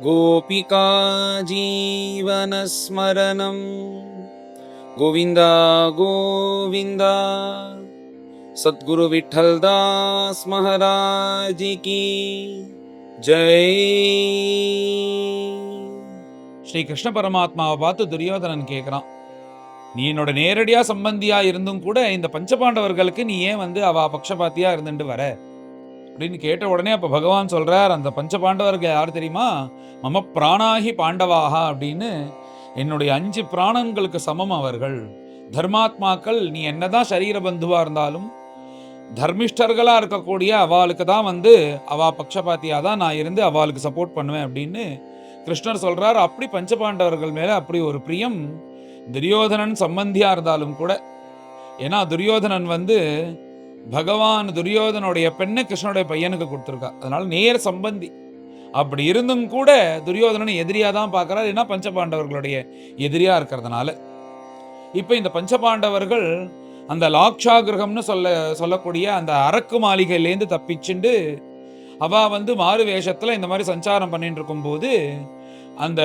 गोपिका जीवनस्मरणं गोविन्द गोविन्द। सद्गुरु विठ्ठलदास महाराज की जय। ஸ்ரீ கிருஷ்ண பரமாத்மாவை பார்த்து துரியோதனன் கேட்குறான், நீ என்னோட நேரடியா சம்பந்தியா இருந்தும் கூட இந்த பஞ்சபாண்டவர்களுக்கு நீ ஏன் அவ பக்ஷபாத்தியா இருந்துட்டு வர அப்படின்னு கேட்ட உடனே அப்ப பகவான் சொல்றார், அந்த பஞ்சபாண்டவர்கள் யார் தெரியுமா? மம பிராணாகி பாண்டவாக அப்படின்னு, என்னுடைய 5 பிராணங்களுக்கு சமம் அவர்கள். தர்மாத்மாக்கள். நீ என்னதான் சரீர பந்துவா இருந்தாலும் தர்மிஷ்டர்களா இருக்கக்கூடிய அவளுக்கு தான் அவ பக்ஷபாத்தியா தான் நான் இருந்து அவளுக்கு சப்போர்ட் பண்ணுவேன் அப்படின்னு கிருஷ்ணர் சொல்றார். அப்படி பஞ்சபாண்டவர்கள் மேல அப்படி ஒரு பிரியம் துரியோதனன் சம்பந்தியா இருந்தாலும் கூட. ஏன்னா துரியோதனன் பகவான் துரியோதனுடைய பெண்ணை கிருஷ்ணனுடைய பையனுக்கு கொடுத்துருக்கா, அதனால நேர் சம்பந்தி. அப்படி இருந்தும் கூட துரியோதனன் எதிரியா தான் பார்க்கிறார், ஏன்னா பஞ்சபாண்டவர்களுடைய எதிரியா இருக்கிறதுனால. இப்ப இந்த பஞ்சபாண்டவர்கள் அந்த லாக்ஷாகிரகம்னு சொல்லக்கூடிய அந்த அரக்கு மாளிகையிலேருந்து தப்பிச்சுண்டு அவ மாறு வேஷத்துல இந்த மாதிரி சஞ்சாரம் பண்ணிட்டு இருக்கும்போது அந்த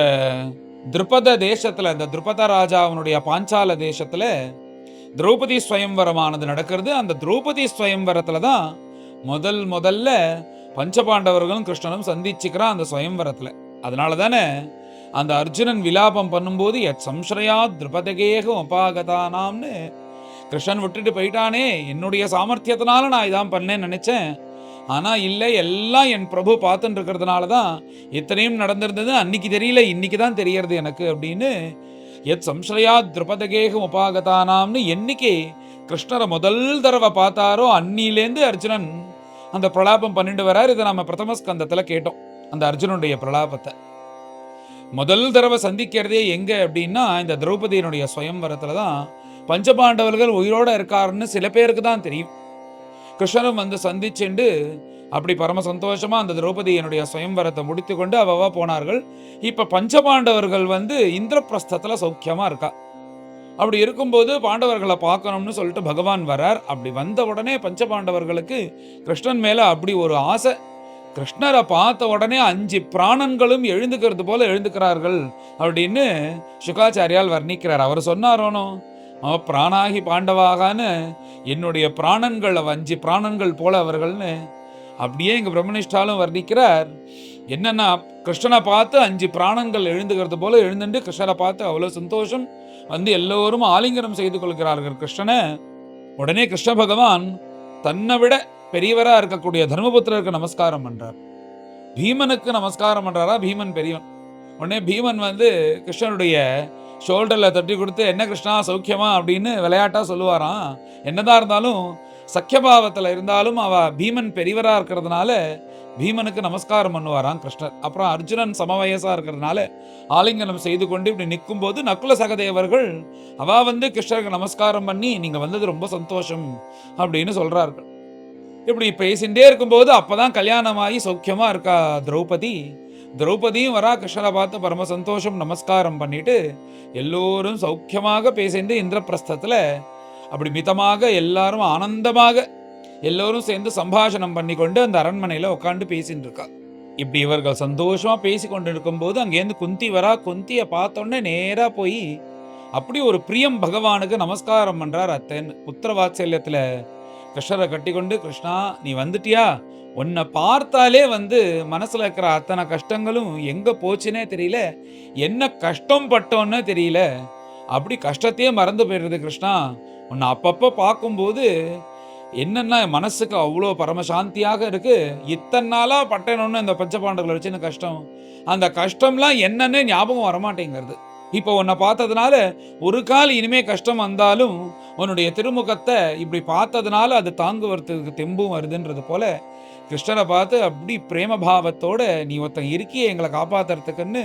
திருப்பத தேசத்துல, அந்த திருப்பத ராஜாவனுடைய பாஞ்சால தேசத்துல திரௌபதி ஸ்வயம்வரமானது நடக்கிறது. அந்த திரௌபதி ஸ்வயம்வரத்துல தான் முதல்ல பஞ்சபாண்டவர்களும் கிருஷ்ணனும் சந்திச்சுக்கிறான் அந்த ஸ்வயம்வரத்துல. அதனால தானே அந்த அர்ஜுனன் விலாபம் பண்ணும்போது எத் சம்ஸ்ரயா திருபதகேக உபாகதானாம்னு, கிருஷ்ணன் விட்டுட்டு போயிட்டானே, என்னுடைய சாமர்த்தியத்தினால நான் இதான் பண்ணேன்னு நினைச்சேன், ஆனா இல்லை, எல்லாம் என் பிரபு பார்த்துட்டு இருக்கிறதுனால தான் இத்தனையும் நடந்திருந்தது, அன்னைக்கு தெரியல, இன்னைக்கு தான் தெரியறது எனக்கு அப்படின்னு எத் சம்ஸ்ரயா திருபதகேகம் உபாகதானாம்னு என்னைக்கு கிருஷ்ணரை முதல் தடவை பார்த்தாரோ அன்னிலேருந்து அர்ஜுனன் அந்த பிரலாபம் பண்ணிட்டு வரார். இதை நம்ம பிரதம ஸ்கந்தத்துல கேட்டோம். அந்த அர்ஜுனனுடைய பிரலாபத்தை முதல் தடவை சந்திக்கிறதே எங்க அப்படின்னா இந்த திரௌபதியினுடைய ஸ்வயம்வரத்துல தான். பஞ்சபாண்டவர்கள் உயிரோட இருக்காருன்னு சில பேருக்கு தான் தெரியும். கிருஷ்ணரும் சந்திச்சுண்டு அப்படி பரம சந்தோஷமா அந்த திரௌபதியினுடைய ஸ்வயம்வரத்தை முடித்து கொண்டு அவவா போனார்கள். இப்ப பஞ்சபாண்டவர்கள் இந்திரபிரஸ்தத்துல சௌக்கியமா இருக்கா. அப்படி இருக்கும்போது பாண்டவர்களை பார்க்கணும்னு சொல்லிட்டு பகவான் வரார். அப்படி வந்த உடனே பஞ்சபாண்டவர்களுக்கு கிருஷ்ணன் மேல அப்படி ஒரு ஆசை. கிருஷ்ணரை பார்த்த உடனே 5 பிராணன்களும் எழுந்துக்கிறது போல எழுந்துக்கிறார்கள் அப்படின்னு சுகாச்சாரியால் வர்ணிக்கிறார். அவர் சொன்னாரோனோ, பிராணாகி பாண்டவாகான்னு, என்னுடைய பிராணன்கள் 5 பிராணன்கள் போல அவர்கள்னு அப்படியே இங்க பிரம்மனிஷ்டாலும் வர்ணிக்கிறார். என்னன்னா கிருஷ்ணனை பார்த்து 5 பிராணன்கள் எழுந்துகிறது போல எழுந்துட்டு கிருஷ்ணரை பார்த்து அவ்வளவு சந்தோஷம் எல்லோரும் ஆலிங்கனம் செய்து கொள்கிறார்கள் கிருஷ்ணனை. உடனே கிருஷ்ண பகவான் தன்னை விட பெரியவரா இருக்கக்கூடிய தர்மபுத்திரருக்கு நமஸ்காரம் பண்றார். பீமனுக்கு நமஸ்காரம் பண்றாரா, பீமன் பெரியவன். உடனே பீமன் கிருஷ்ணனுடைய ஷோல்டர்ல தட்டி கொடுத்து, என்ன கிருஷ்ணா சௌக்கியமா அப்படின்னு விளையாட்டா சொல்லுவாராம். என்னதான் இருந்தாலும் சக்கியபாவத்துல இருந்தாலும் அவ பீமன் பெரியவரா இருக்கிறதுனால பீமனுக்கு நமஸ்காரம் பண்ணுவாராம் கிருஷ்ணர். அப்புறம் அர்ஜுனன் சமவயசா இருக்கிறதுனால ஆலிங்கனம் செய்து கொண்டு இப்படி நிற்கும் போது நக்குல சகதேவர்கள் அவ கிருஷ்ணருக்கு நமஸ்காரம் பண்ணி, நீங்க வந்தது ரொம்ப சந்தோஷம் அப்படின்னு சொல்றார்கள். இப்படி பேசிண்டே இருக்கும்போது அப்பதான் கல்யாணமாகி சௌக்கியமா இருக்கா திரௌபதி. திரௌபதியும் வரா, கிருஷ்ணரை பார்த்து பரம சந்தோஷம் நமஸ்காரம் பண்ணிட்டு எல்லோரும் சௌக்கியமாக பேசிட்டு இந்திரபிரஸ்தத்துல அப்படி மிதமாக எல்லாரும் ஆனந்தமாக எல்லோரும் சேர்ந்து சம்பாஷணம் பண்ணி கொண்டு அந்த அரண்மனையில உட்காந்து பேசிட்டு இருக்கா. இப்படி இவர்கள் சந்தோஷமா பேசி கொண்டு இருக்கும்போது அங்கேருந்து குந்தி வரா. குந்திய பார்த்தோன்னே நேரா போய் அப்படி ஒரு பிரியம் பகவானுக்கு நமஸ்காரம் பண்றார். அத்தன் புத்திர வாத்சல்யத்துல கிருஷ்ணரை கட்டி கொண்டு, கிருஷ்ணா நீ வந்துட்டியா, உன்னை பார்த்தாலே மனசுல இருக்கிற அத்தனை கஷ்டங்களும் எங்க போச்சுன்னே தெரியல, என்ன கஷ்டம் பட்டோன்னு தெரியல, அப்படி கஷ்டத்தையே மறந்து போயிடுறது கிருஷ்ணா. உன்னை அப்பப்ப பார்க்கும்போது என்னன்னா மனசுக்கு அவ்வளோ பரமசாந்தியாக இருக்கு. இத்தனை நாளா பட்டேனொன்னு இந்த பஞ்சபாண்டவர்களை வச்சு கஷ்டம், அந்த கஷ்டம்லாம் என்னன்னு ஞாபகம் வரமாட்டேங்கிறது. இப்போ உன்னை பார்த்ததுனால ஒரு கால் இனிமே கஷ்டம் வந்தாலும் உன்னுடைய திருமுகத்தை இப்படி பார்த்ததுனால அது தாங்குவதுக்கு தெம்பும் வருதுன்றது போல கிருஷ்ணரை பார்த்து அப்படி பிரேம பாவத்தோட நீ ஒருத்தன் இருக்கியே எங்களை காப்பாத்துறதுக்குன்னு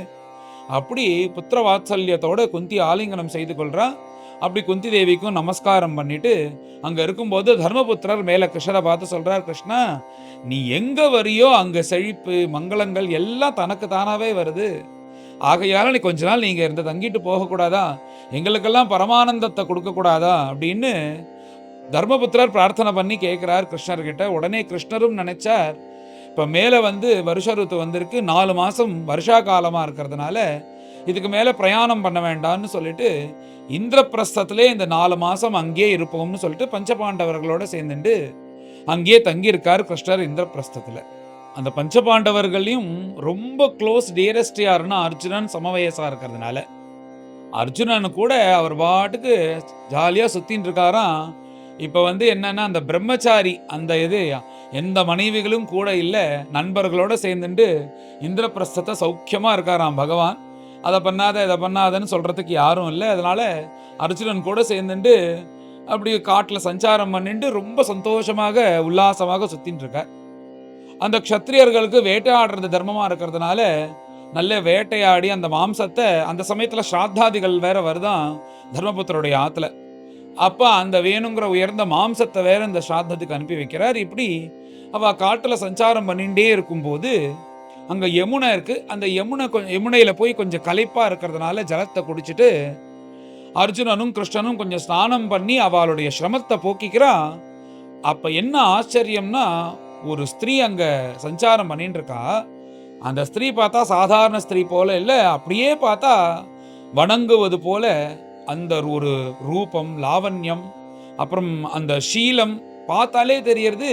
அப்படி புத்திர வாத்சல்யத்தோட குந்தி ஆலிங்கனம் செய்து கொள்றா. அப்படி குந்தி தேவிக்கும் நமஸ்காரம் பண்ணிட்டு அங்க இருக்கும்போது தர்மபுத்திரர் மேல கிருஷ்ணரை பார்த்து சொல்றார், கிருஷ்ணா நீ எங்க வரியோ அங்க செழிப்பு மங்களங்கள் எல்லாம் தனக்கு தானாவே வருது, ஆகையால நீ கொஞ்ச நாள் நீங்க இருந்து தங்கிட்டு போகக்கூடாதா, எங்களுக்கெல்லாம் பரமானந்தத்தை கொடுக்க கூடாதா அப்படின்னு தர்மபுத்திரர் பிரார்த்தனை பண்ணி கேட்கிறார் கிருஷ்ணர்கிட்ட. உடனே கிருஷ்ணரும் நினைச்சார், இப்போ மேலே வந்து வருஷ ருத்து வந்திருக்கு, 4 மாதம் வருஷா காலமாக இருக்கிறதுனால இதுக்கு மேலே பிரயாணம் பண்ண வேண்டாம்னு சொல்லிட்டு இந்திரபிரஸ்தத்திலே இந்த 4 மாதம் அங்கேயே இருப்போம்னு சொல்லிட்டு பஞ்சபாண்டவர்களோட சேர்ந்துட்டு அங்கேயே தங்கியிருக்கார் கிருஷ்ணர் இந்திரபிரஸ்தத்தில். அந்த பஞ்சபாண்டவர்களையும் ரொம்ப க்ளோஸ் டியரஸ்ட் யாருன்னா அர்ஜுனன் சமவயசாக இருக்கிறதுனால அர்ஜுனன் கூட அவர் பாட்டுக்கு ஜாலியாக சுற்றின்னு இருக்காராம். இப்போ வந்து என்னன்னா அந்த பிரம்மச்சாரி அந்த இது எந்த மனைவிகளும் கூட இல்லை, நண்பர்களோட சேர்ந்துட்டு இந்திரபிரஸ்தத்தை சௌக்கியமாக இருக்காராம் பகவான். அதை பண்ணாத இதை பண்ணாதன்னு சொல்கிறதுக்கு யாரும் இல்லை. அதனால் அர்ஜுனன் கூட சேர்ந்துட்டு அப்படி காட்டில் சஞ்சாரம் பண்ணிட்டு ரொம்ப சந்தோஷமாக உல்லாசமாக சுற்றின்னு இருக்கார். அந்த க்ஷத்ரியர்களுக்கு வேட்டையாடுறது தர்மமாக இருக்கிறதுனால நல்ல வேட்டையாடி அந்த மாம்சத்தை அந்த சமயத்தில் ஸ்ராத்தாதிகள் வேற வருதான் தர்மபுத்தருடைய ஆற்றுல. அப்போ அந்த வேணுங்கிற உயர்ந்த மாம்சத்தை வேற இந்த ஸ்ராத்தத்துக்கு அனுப்பி வைக்கிறார். இப்படி அவள் காட்டில் சஞ்சாரம் பண்ணிகிட்டே இருக்கும்போது அங்கே யமுனை இருக்குது. அந்த யமுனையில் போய் கொஞ்சம் களைப்பாக இருக்கிறதுனால ஜலத்தை குடிச்சிட்டு அர்ஜுனனும் கிருஷ்ணனும் கொஞ்சம் ஸ்நானம் பண்ணி அவளுடைய சிரமத்தை போக்கிக்கிறா. அப்போ என்ன ஆச்சரியம்னா ஒரு ஸ்திரீ அங்கே சஞ்சாரம் பண்ணிட்டு இருக்கா. அந்த ஸ்திரீ பார்த்தா சாதாரண ஸ்திரீ போல இல்லை, அப்படியே பார்த்தா வணங்குவது போல அந்த ஒரு ரூபம் லாவண்யம் அப்புறம் அந்த ஷீலம் பார்த்தாலே தெரியறது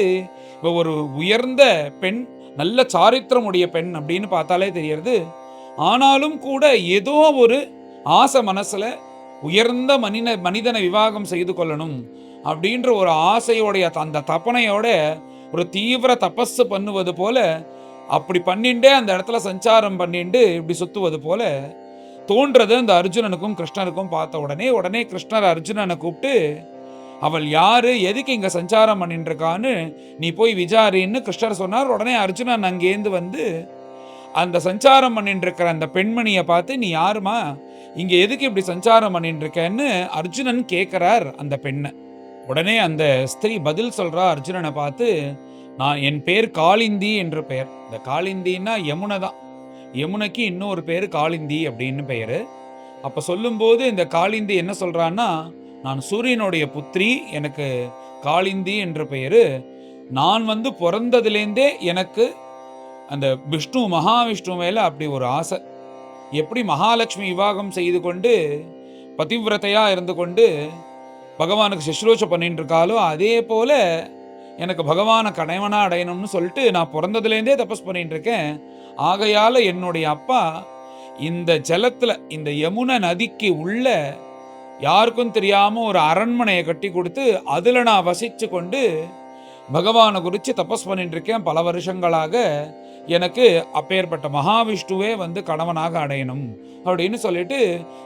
ஒரு உயர்ந்த பெண், நல்ல சாரித்திரமுடைய பெண் அப்படின்னு பார்த்தாலே தெரியறது. ஆனாலும் கூட ஏதோ ஒரு ஆசை மனசுல உயர்ந்த மனிதனை விவாகம் செய்து கொள்ளணும் அப்படின்ற ஒரு ஆசையோடைய அந்த தப்பனையோட ஒரு தீவிர தபஸ் பண்ணுவது போல அப்படி பண்ணிண்டே அந்த இடத்துல சஞ்சாரம் பண்ணிட்டு இப்படி சுத்துவது போல தோன்றது அந்த அர்ஜுனனுக்கும் கிருஷ்ணனுக்கும். பார்த்த உடனே கிருஷ்ணர் அர்ஜுனனை கூப்பிட்டு அவள் யாரு, எதுக்கு இங்க சஞ்சாரம் பண்ணிட்டு இருக்கான்னு நீ போய் விசாரின்னு கிருஷ்ணர் சொன்னார். உடனே அர்ஜுனன் அங்கேருந்து வந்து அந்த சஞ்சாரம் பண்ணிட்டு இருக்கிற அந்த பெண்மணியை பார்த்து நீ யாருமா, இங்க எதுக்கு இப்படி சஞ்சாரம் பண்ணிட்டு இருக்கேன்னு அர்ஜுனன் கேட்கிறார் அந்த பெண்ணை. உடனே அந்த ஸ்திரீ பதில் சொல்றா அர்ஜுனனை பார்த்து, என் பேர் காளிந்தி என்று பெயர். இந்த காளிந்தின்னா யமுனை தான், யமுனைக்கு இன்னொரு பேர் காளிந்தி அப்படின்னு பெயர். அப்போ சொல்லும்போது இந்த காளிந்தி என்ன சொல்றான்னா, நான் சூரியனுடைய புத்திரி, எனக்கு காளிந்தி என்ற பெயர். நான் வந்து பிறந்ததுலேருந்தே எனக்கு அந்த விஷ்ணு மகாவிஷ்ணு மேலே அப்படி ஒரு ஆசை. எப்படி மகாலட்சுமி விவாகம் செய்து கொண்டு பதிவிரதையாக இருந்து கொண்டு பகவானுக்கு சுஷ்ரூஷை பண்ணிட்டு இருக்காலோ அதே போல எனக்கு பகவானை கணவனாக அடையணும்னு சொல்லிட்டு நான் பிறந்ததுலேருந்தே தபஸ் பண்ணிட்டு இருக்கேன். ஆகையால் என்னுடைய அப்பா இந்த ஜலத்தில் இந்த யமுனை நதிக்கு உள்ள யாருக்கும் தெரியாமல் ஒரு அரண்மனையை கட்டி கொடுத்து அதில் நான் வசித்து கொண்டு பகவானை குறித்து தபஸ் பண்ணிட்டு இருக்கேன் பல வருஷங்களாக. எனக்கு அப்பேற்பட்ட மகாவிஷ்ணுவே வந்து கணவனாக அடையணும் அப்படின்னு சொல்லிட்டு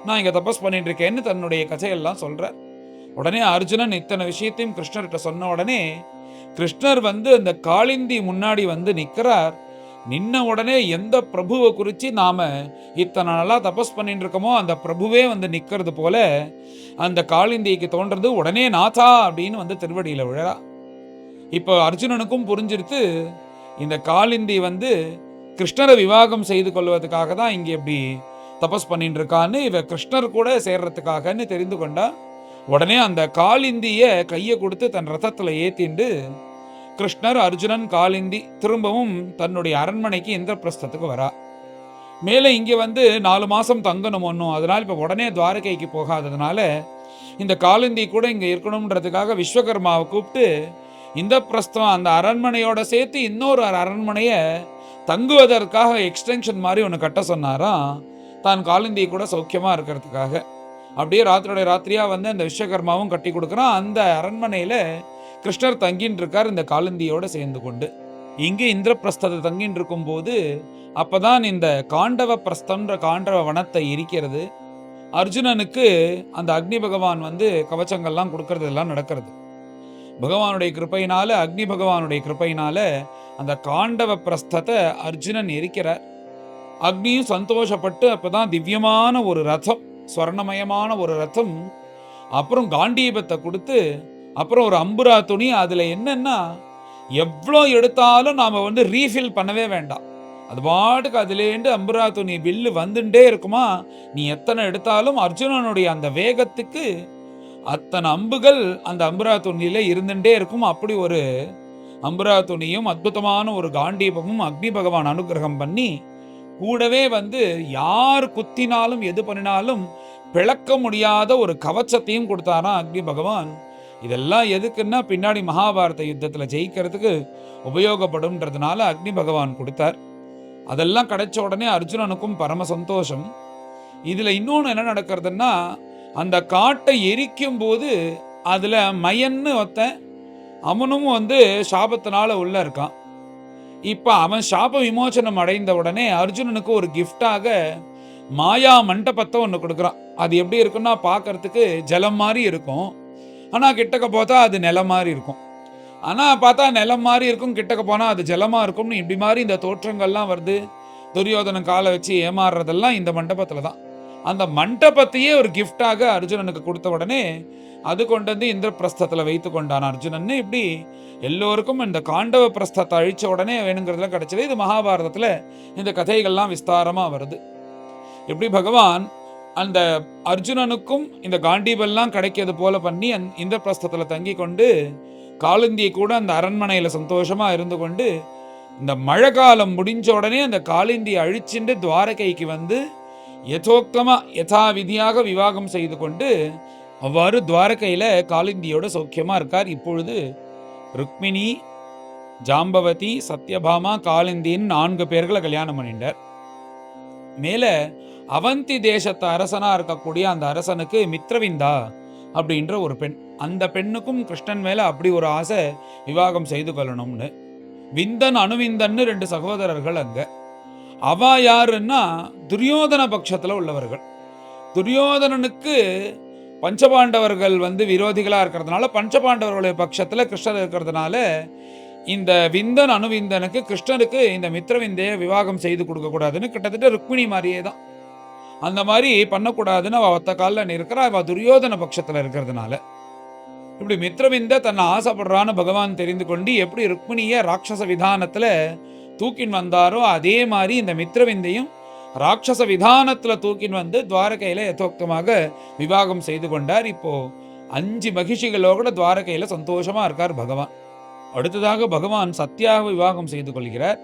நான் இங்கே தபஸ் பண்ணிட்டு இருக்கேன்னு தன்னுடைய கதையெல்லாம் சொல்கிறார். உடனே அர்ஜுனன் இத்தனை விஷயத்தையும் கிருஷ்ணர்கிட்ட சொன்ன உடனே கிருஷ்ணர் வந்து அந்த காளிந்தி முன்னாடி வந்து நிற்கிறார். நின்ன உடனே எந்த பிரபுவை குறித்து நாம் இத்தனை நாளாக தபஸ் பண்ணிட்டு இருக்கோமோ அந்த பிரபுவே வந்து நிற்கிறது போல அந்த காளிந்திக்கு தோன்றது. உடனே நாதா அப்படின்னு வந்து திருவடியில் விழறா. இப்போ அர்ஜுனனுக்கும் புரிஞ்சிருத்து இந்த காளிந்தி வந்து கிருஷ்ணரை விவாகம் செய்து கொள்வதற்காக தான் இங்கே இப்படி தபஸ் பண்ணிட்டு இருக்கான்னு, இவ கிருஷ்ணர் கூட சேர்றதுக்காகன்னு தெரிந்து கொண்டா. உடனே அந்த காளிந்தியை கையை கொடுத்து தன் ரதத்தில் ஏற்றிண்டு கிருஷ்ணர் அர்ஜுனன் காளிந்தி திரும்பவும் தன்னுடைய அரண்மனைக்கு இந்திரபிரஸ்தத்துக்கு வரா. மேலே இங்கே வந்து 4 மாதம் தங்கணும் ஒன்றும், அதனால் இப்போ உடனே துவாரகைக்கு போகாததுனால இந்த காளிந்தி கூட இங்கே இருக்கணுன்றதுக்காக விஸ்வகர்மாவை கூப்பிட்டு இந்திரபிரஸ்தம் அந்த அரண்மனையோட சேர்த்து இன்னொரு அரண்மனையை தங்குவதற்காக எக்ஸ்டென்ஷன் மாதிரி ஒன்று கட்ட சொன்னாராம், தான் காளிந்தி கூட சௌக்கியமாக இருக்கிறதுக்காக. அப்படியே ராத்திரியாக வந்து அந்த விஸ்வகர்மாவும் கட்டி கொடுக்குறான். அந்த அரண்மனையில் கிருஷ்ணர் தங்கின்னு இருக்கார் இந்த காளிந்தியோடு சேர்ந்து கொண்டு. இங்கே இந்திரபிரஸ்தத்தை தங்கின்னு இருக்கும்போது அப்போதான் இந்த காண்டவ பிரஸ்தம்ன்ற காண்டவ வனத்தை இருக்கிறது. அர்ஜுனனுக்கு அந்த அக்னி பகவான் வந்து கவச்சங்கள்லாம் கொடுக்கறது எல்லாம் நடக்கிறது. பகவானுடைய கிருப்பையினால, அக்னி பகவானுடைய கிருப்பையினால அந்த காண்டவ பிரஸ்தத்தை அர்ஜுனன் எரிக்கிறார். அக்னியும் சந்தோஷப்பட்டு அப்போதான் திவ்யமான ஒரு ரதம், ஸ்வர்ணமயமான ஒரு ரதம், அப்புறம் காண்டீபத்தை கொடுத்து அப்புறம் ஒரு அம்புரா துணி. அதில் என்னன்னா எவ்வளோ எடுத்தாலும் நாம் வந்து ரீஃபில் பண்ணவே வேண்டாம், அது பாட்டுக்கு அதுலேருந்து அம்புரா துணி பில்லு வந்துட்டே இருக்குமா. நீ எத்தனை எடுத்தாலும் அர்ஜுனனுடைய அந்த வேகத்துக்கு அத்தனை அம்புகள் அந்த அம்புரா துணியில இருந்துட்டே இருக்கும். அப்படி ஒரு அம்புரா துணியும் அற்புதமான ஒரு காண்டீபமும் அக்னி பகவான் அனுகிரகம் பண்ணி, கூடவே வந்து யார் குத்தினாலும் எது பண்ணினாலும் பிளக்க முடியாத ஒரு கவச்சத்தையும் கொடுத்தாராம் அக்னி பகவான். இதெல்லாம் எதுக்குன்னா பின்னாடி மகாபாரத யுத்தத்துல ஜெயிக்கிறதுக்கு உபயோகப்படும்ன்றதுனால அக்னி பகவான் கொடுத்தார். அதெல்லாம் கிடைச்ச உடனே அர்ஜுனனுக்கும் பரம சந்தோஷம். இதுல இன்னொன்னு என்ன நடக்கிறதுன்னா, அந்த காட்டை எரிக்கும் போது அதுல மயன்னு ஒருத்தன், அவனும் வந்து சாபத்தினால உள்ள இருக்கான். இப்ப அவன் சாப விமோசனம் அடைந்த உடனே அர்ஜுனனுக்கு ஒரு கிஃப்டாக மாயா மண்டபத்தை ஒன்று கொடுக்குறான். அது எப்படி இருக்குன்னா பார்க்கறதுக்கு ஜலம் மாதிரி இருக்கும், ஆனா கிட்டக்க பார்த்தா அது நிலம் மாதிரி இருக்கும். ஆனா பார்த்தா நிலம் மாதிரி இருக்கும், கிட்டக்க போனா அது ஜலமா இருக்கும்னு இப்படி மாதிரி இந்த தோற்றங்கள்லாம் வருது. துரியோதனன் காலை வச்சு ஏமாறுறதெல்லாம் இந்த மண்டபத்துல தான். அந்த மண்டபத்தையே ஒரு கிஃப்டாக அர்ஜுனனுக்கு கொடுத்த உடனே அது கொண்டு வந்து இந்திரபிரஸ்தத்துல வைத்து கொண்டான் அர்ஜுனன். இப்படி எல்லோருக்கும் இந்த காண்டவ பிரஸ்தத்தை அழிச்ச உடனே வேணுங்கிறதுல கிடைச்சது. இது மகாபாரதத்துல இந்த கதைகள்லாம் விஸ்தாரமா வருது. எப்படி பகவான் அந்த அர்ஜுனனுக்கும் இந்த காண்டீபெல்லாம் கிடைக்கிறது போல பண்ணி இந்திரபிரஸ்தத்துல தங்கி கொண்டு காலிந்தியை கூட அந்த அரண்மனையில சந்தோஷமா இருந்து கொண்டு, இந்த மழை காலம் முடிஞ்ச உடனே அந்த காலிந்தியை அழிச்சுட்டு துவாரகைக்கு வந்து யதோக்தமா யதா விதியாக விவாகம் செய்து கொண்டு அவ்வாறு துவாரகையில காலிந்தியோட சௌக்கியமா இருக்கார். இப்பொழுது ருக்மிணி, ஜாம்பவதி, சத்யபாமா, காலிந்தின்னு 4 பேர்களை கல்யாணம் பண்ணிட்டார். மேல அவந்தி தேசத்து அரசனா இருக்கக்கூடிய அந்த அரசனுக்கு மித்ரவிந்தா அப்படின்ற ஒரு பெண், அந்த பெண்ணுக்கும் கிருஷ்ணன் மேல அப்படி ஒரு ஆசை விவாகம் செய்து கொள்ளணும்னு. விந்தன் அணுவிந்தன்னு 2 சகோதரர்கள் அங்க. அவ யாருன்னா துரியோதன பட்சத்துல உள்ளவர்கள். துரியோதனனுக்கு பஞ்சபாண்டவர்கள் வந்து விரோதிகளா இருக்கிறதுனால, பஞ்சபாண்டவர்களுடைய பட்சத்துல கிருஷ்ணர் இருக்கிறதுனால, இந்த விந்தன் அணுவிந்தனுக்கு கிருஷ்ணருக்கு இந்த மித்ரவிந்தைய விவாகம் செய்து கொடுக்க கூடாதுன்னு, கிட்டத்தட்ட ருக்மிணி மாதிரியே தான் அந்த மாதிரி பண்ணக்கூடாதுன்னு அவ ஒத்த காலில் இருக்கிறா. அவ துரியோதன பட்சத்துல இருக்கிறதுனால இப்படி மித்ரவிந்த தன்னை ஆசைப்படுறான்னு பகவான் தெரிந்து கொண்டு எப்படி ருக்மிணிய ராட்சச விதானத்துல தூக்கின் வந்தாரோ அதே மாதிரி இந்த மித்ரவிந்தையும் ராட்சச விதானத்துல தூக்கின் வந்து துவாரகையில யதோக்தமாக விவாகம் செய்து கொண்டார். இப்போ 5 மகிஷிகளோட துவாரகையில சந்தோஷமா இருக்கார் பகவான். அடுத்ததாக பகவான் சத்யாவை விவாகம் செய்து கொள்கிறார்.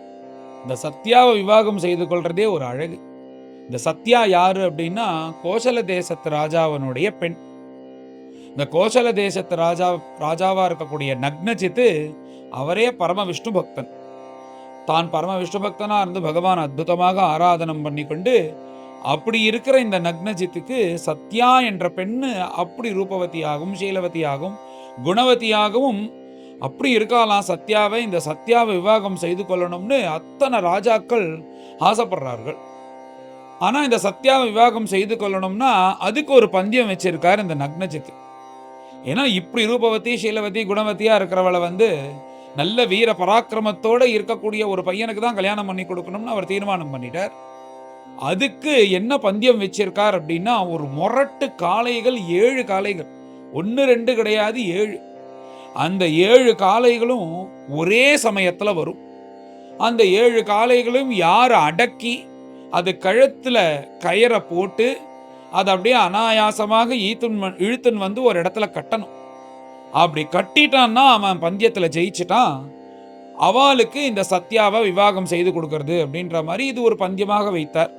இந்த சத்யாவை விவாகம் செய்து கொள்றதே ஒரு அழகு. இந்த சத்யா யாரு அப்படின்னா கோசல தேசத்து ராஜாவனுடைய பெண். இந்த கோசல தேசத்து ராஜாவா இருக்கக்கூடிய நக்னஜித்து அவரே பரம விஷ்ணு பக்தன். தான் பரம விஷ்ணு பக்தனா இருந்து பகவான் அற்புதமாக ஆராதனம் பண்ணி கொண்டு அப்படி இருக்கிற இந்த நக்னஜித்துக்கு சத்யா என்ற பெண்ணு அப்படி ரூபவதியாகவும் சீலவதியாகவும் குணவதியாகவும் அப்படி இருக்கலாம். சத்யாவை இந்த சத்யாவை விவாகம் செய்து கொள்ளணும்னு அத்தனை ராஜாக்கள் ஆசைப்படுறார்கள். ஆனா இந்த சத்யாவை விவாகம் செய்து கொள்ளணும்னா அதுக்கு ஒரு பந்தயம் வச்சிருக்காரு இந்த நக்னஜித்து. ஏன்னா இப்படி ரூபவதி சீலவதி குணவதியா இருக்கிறவளை வந்து நல்ல வீர பராக்கிரமத்தோட இருக்கக்கூடிய ஒரு பையனுக்கு தான் கல்யாணம் பண்ணி கொடுக்கணும்னு அவர் தீர்மானம் பண்ணிட்டார். அதுக்கு என்ன பந்தயம் வச்சிருக்கார் அப்படின்னா, ஒரு முரட்டு காளைகள் 7 காளைகள், 1 2 கிடையாது 7. அந்த 7 காளைகளும் ஒரே சமயத்துல வரும். அந்த 7 காளைகளும் யார் அடக்கி அது கழுத்துல கயிறை போட்டு அது அப்படியே அனாயாசமாக இழுத்துன்னு வந்து ஒரு இடத்துல கட்டணும். அப்படி கட்டிட்டான்னா அவன் பந்தயத்துல ஜெயிச்சிட்டான். அவளுக்கு இந்த சத்யாவை விவாகம் செய்து கொடுக்கறது அப்படின்ற மாதிரி இது ஒரு பந்தயமாக வைத்தார்.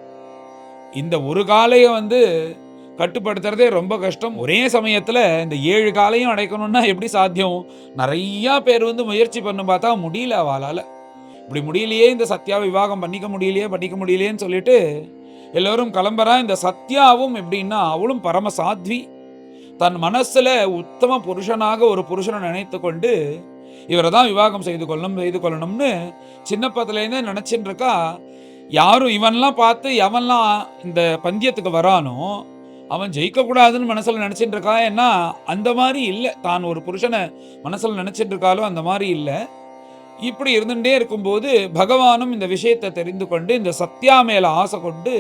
இந்த ஒரு காளையை வந்து கட்டுப்படுத்துறதே ரொம்ப கஷ்டம். ஒரே சமயத்துல இந்த 7 காளையும் அடைக்கணும்னா எப்படி சாத்தியம்? நிறைய பேர் வந்து முயற்சி பண்ண பார்த்தா முடியல அவளால. இப்படி முடியலையே, இந்த சத்யாவை விவாகம் பண்ணிக்க முடியலையேன்னு சொல்லிட்டு எல்லோரும் கிளம்புறா. இந்த சத்யாவும் எப்படின்னா அவளும் பரம சாத்வி. தன் மனசுல உத்தம புருஷனாக ஒரு புருஷனை நினைத்து கொண்டு இவரை தான் விவாகம் செய்து கொள்ளணும்னு சின்னப்பத்திலேருந்தே நினைச்சுட்டு இருக்கா. யாரும் இவன்லாம் பார்த்து எவன்லாம் இந்த பந்தயத்துக்கு வரானோ அவன் ஜெயிக்க கூடாதுன்னு மனசுல நினைச்சிட்டு இருக்கா. ஏன்னா அந்த மாதிரி இல்லை, தான் ஒரு புருஷனை மனசுல நினைச்சிட்டு இருக்காலும் அந்த மாதிரி இல்லை. இப்படி இருந்துட்டே இருக்கும்போது பகவானும் இந்த விஷயத்தை தெரிந்து கொண்டு இந்த சத்யா மேல ஆசை கொண்டு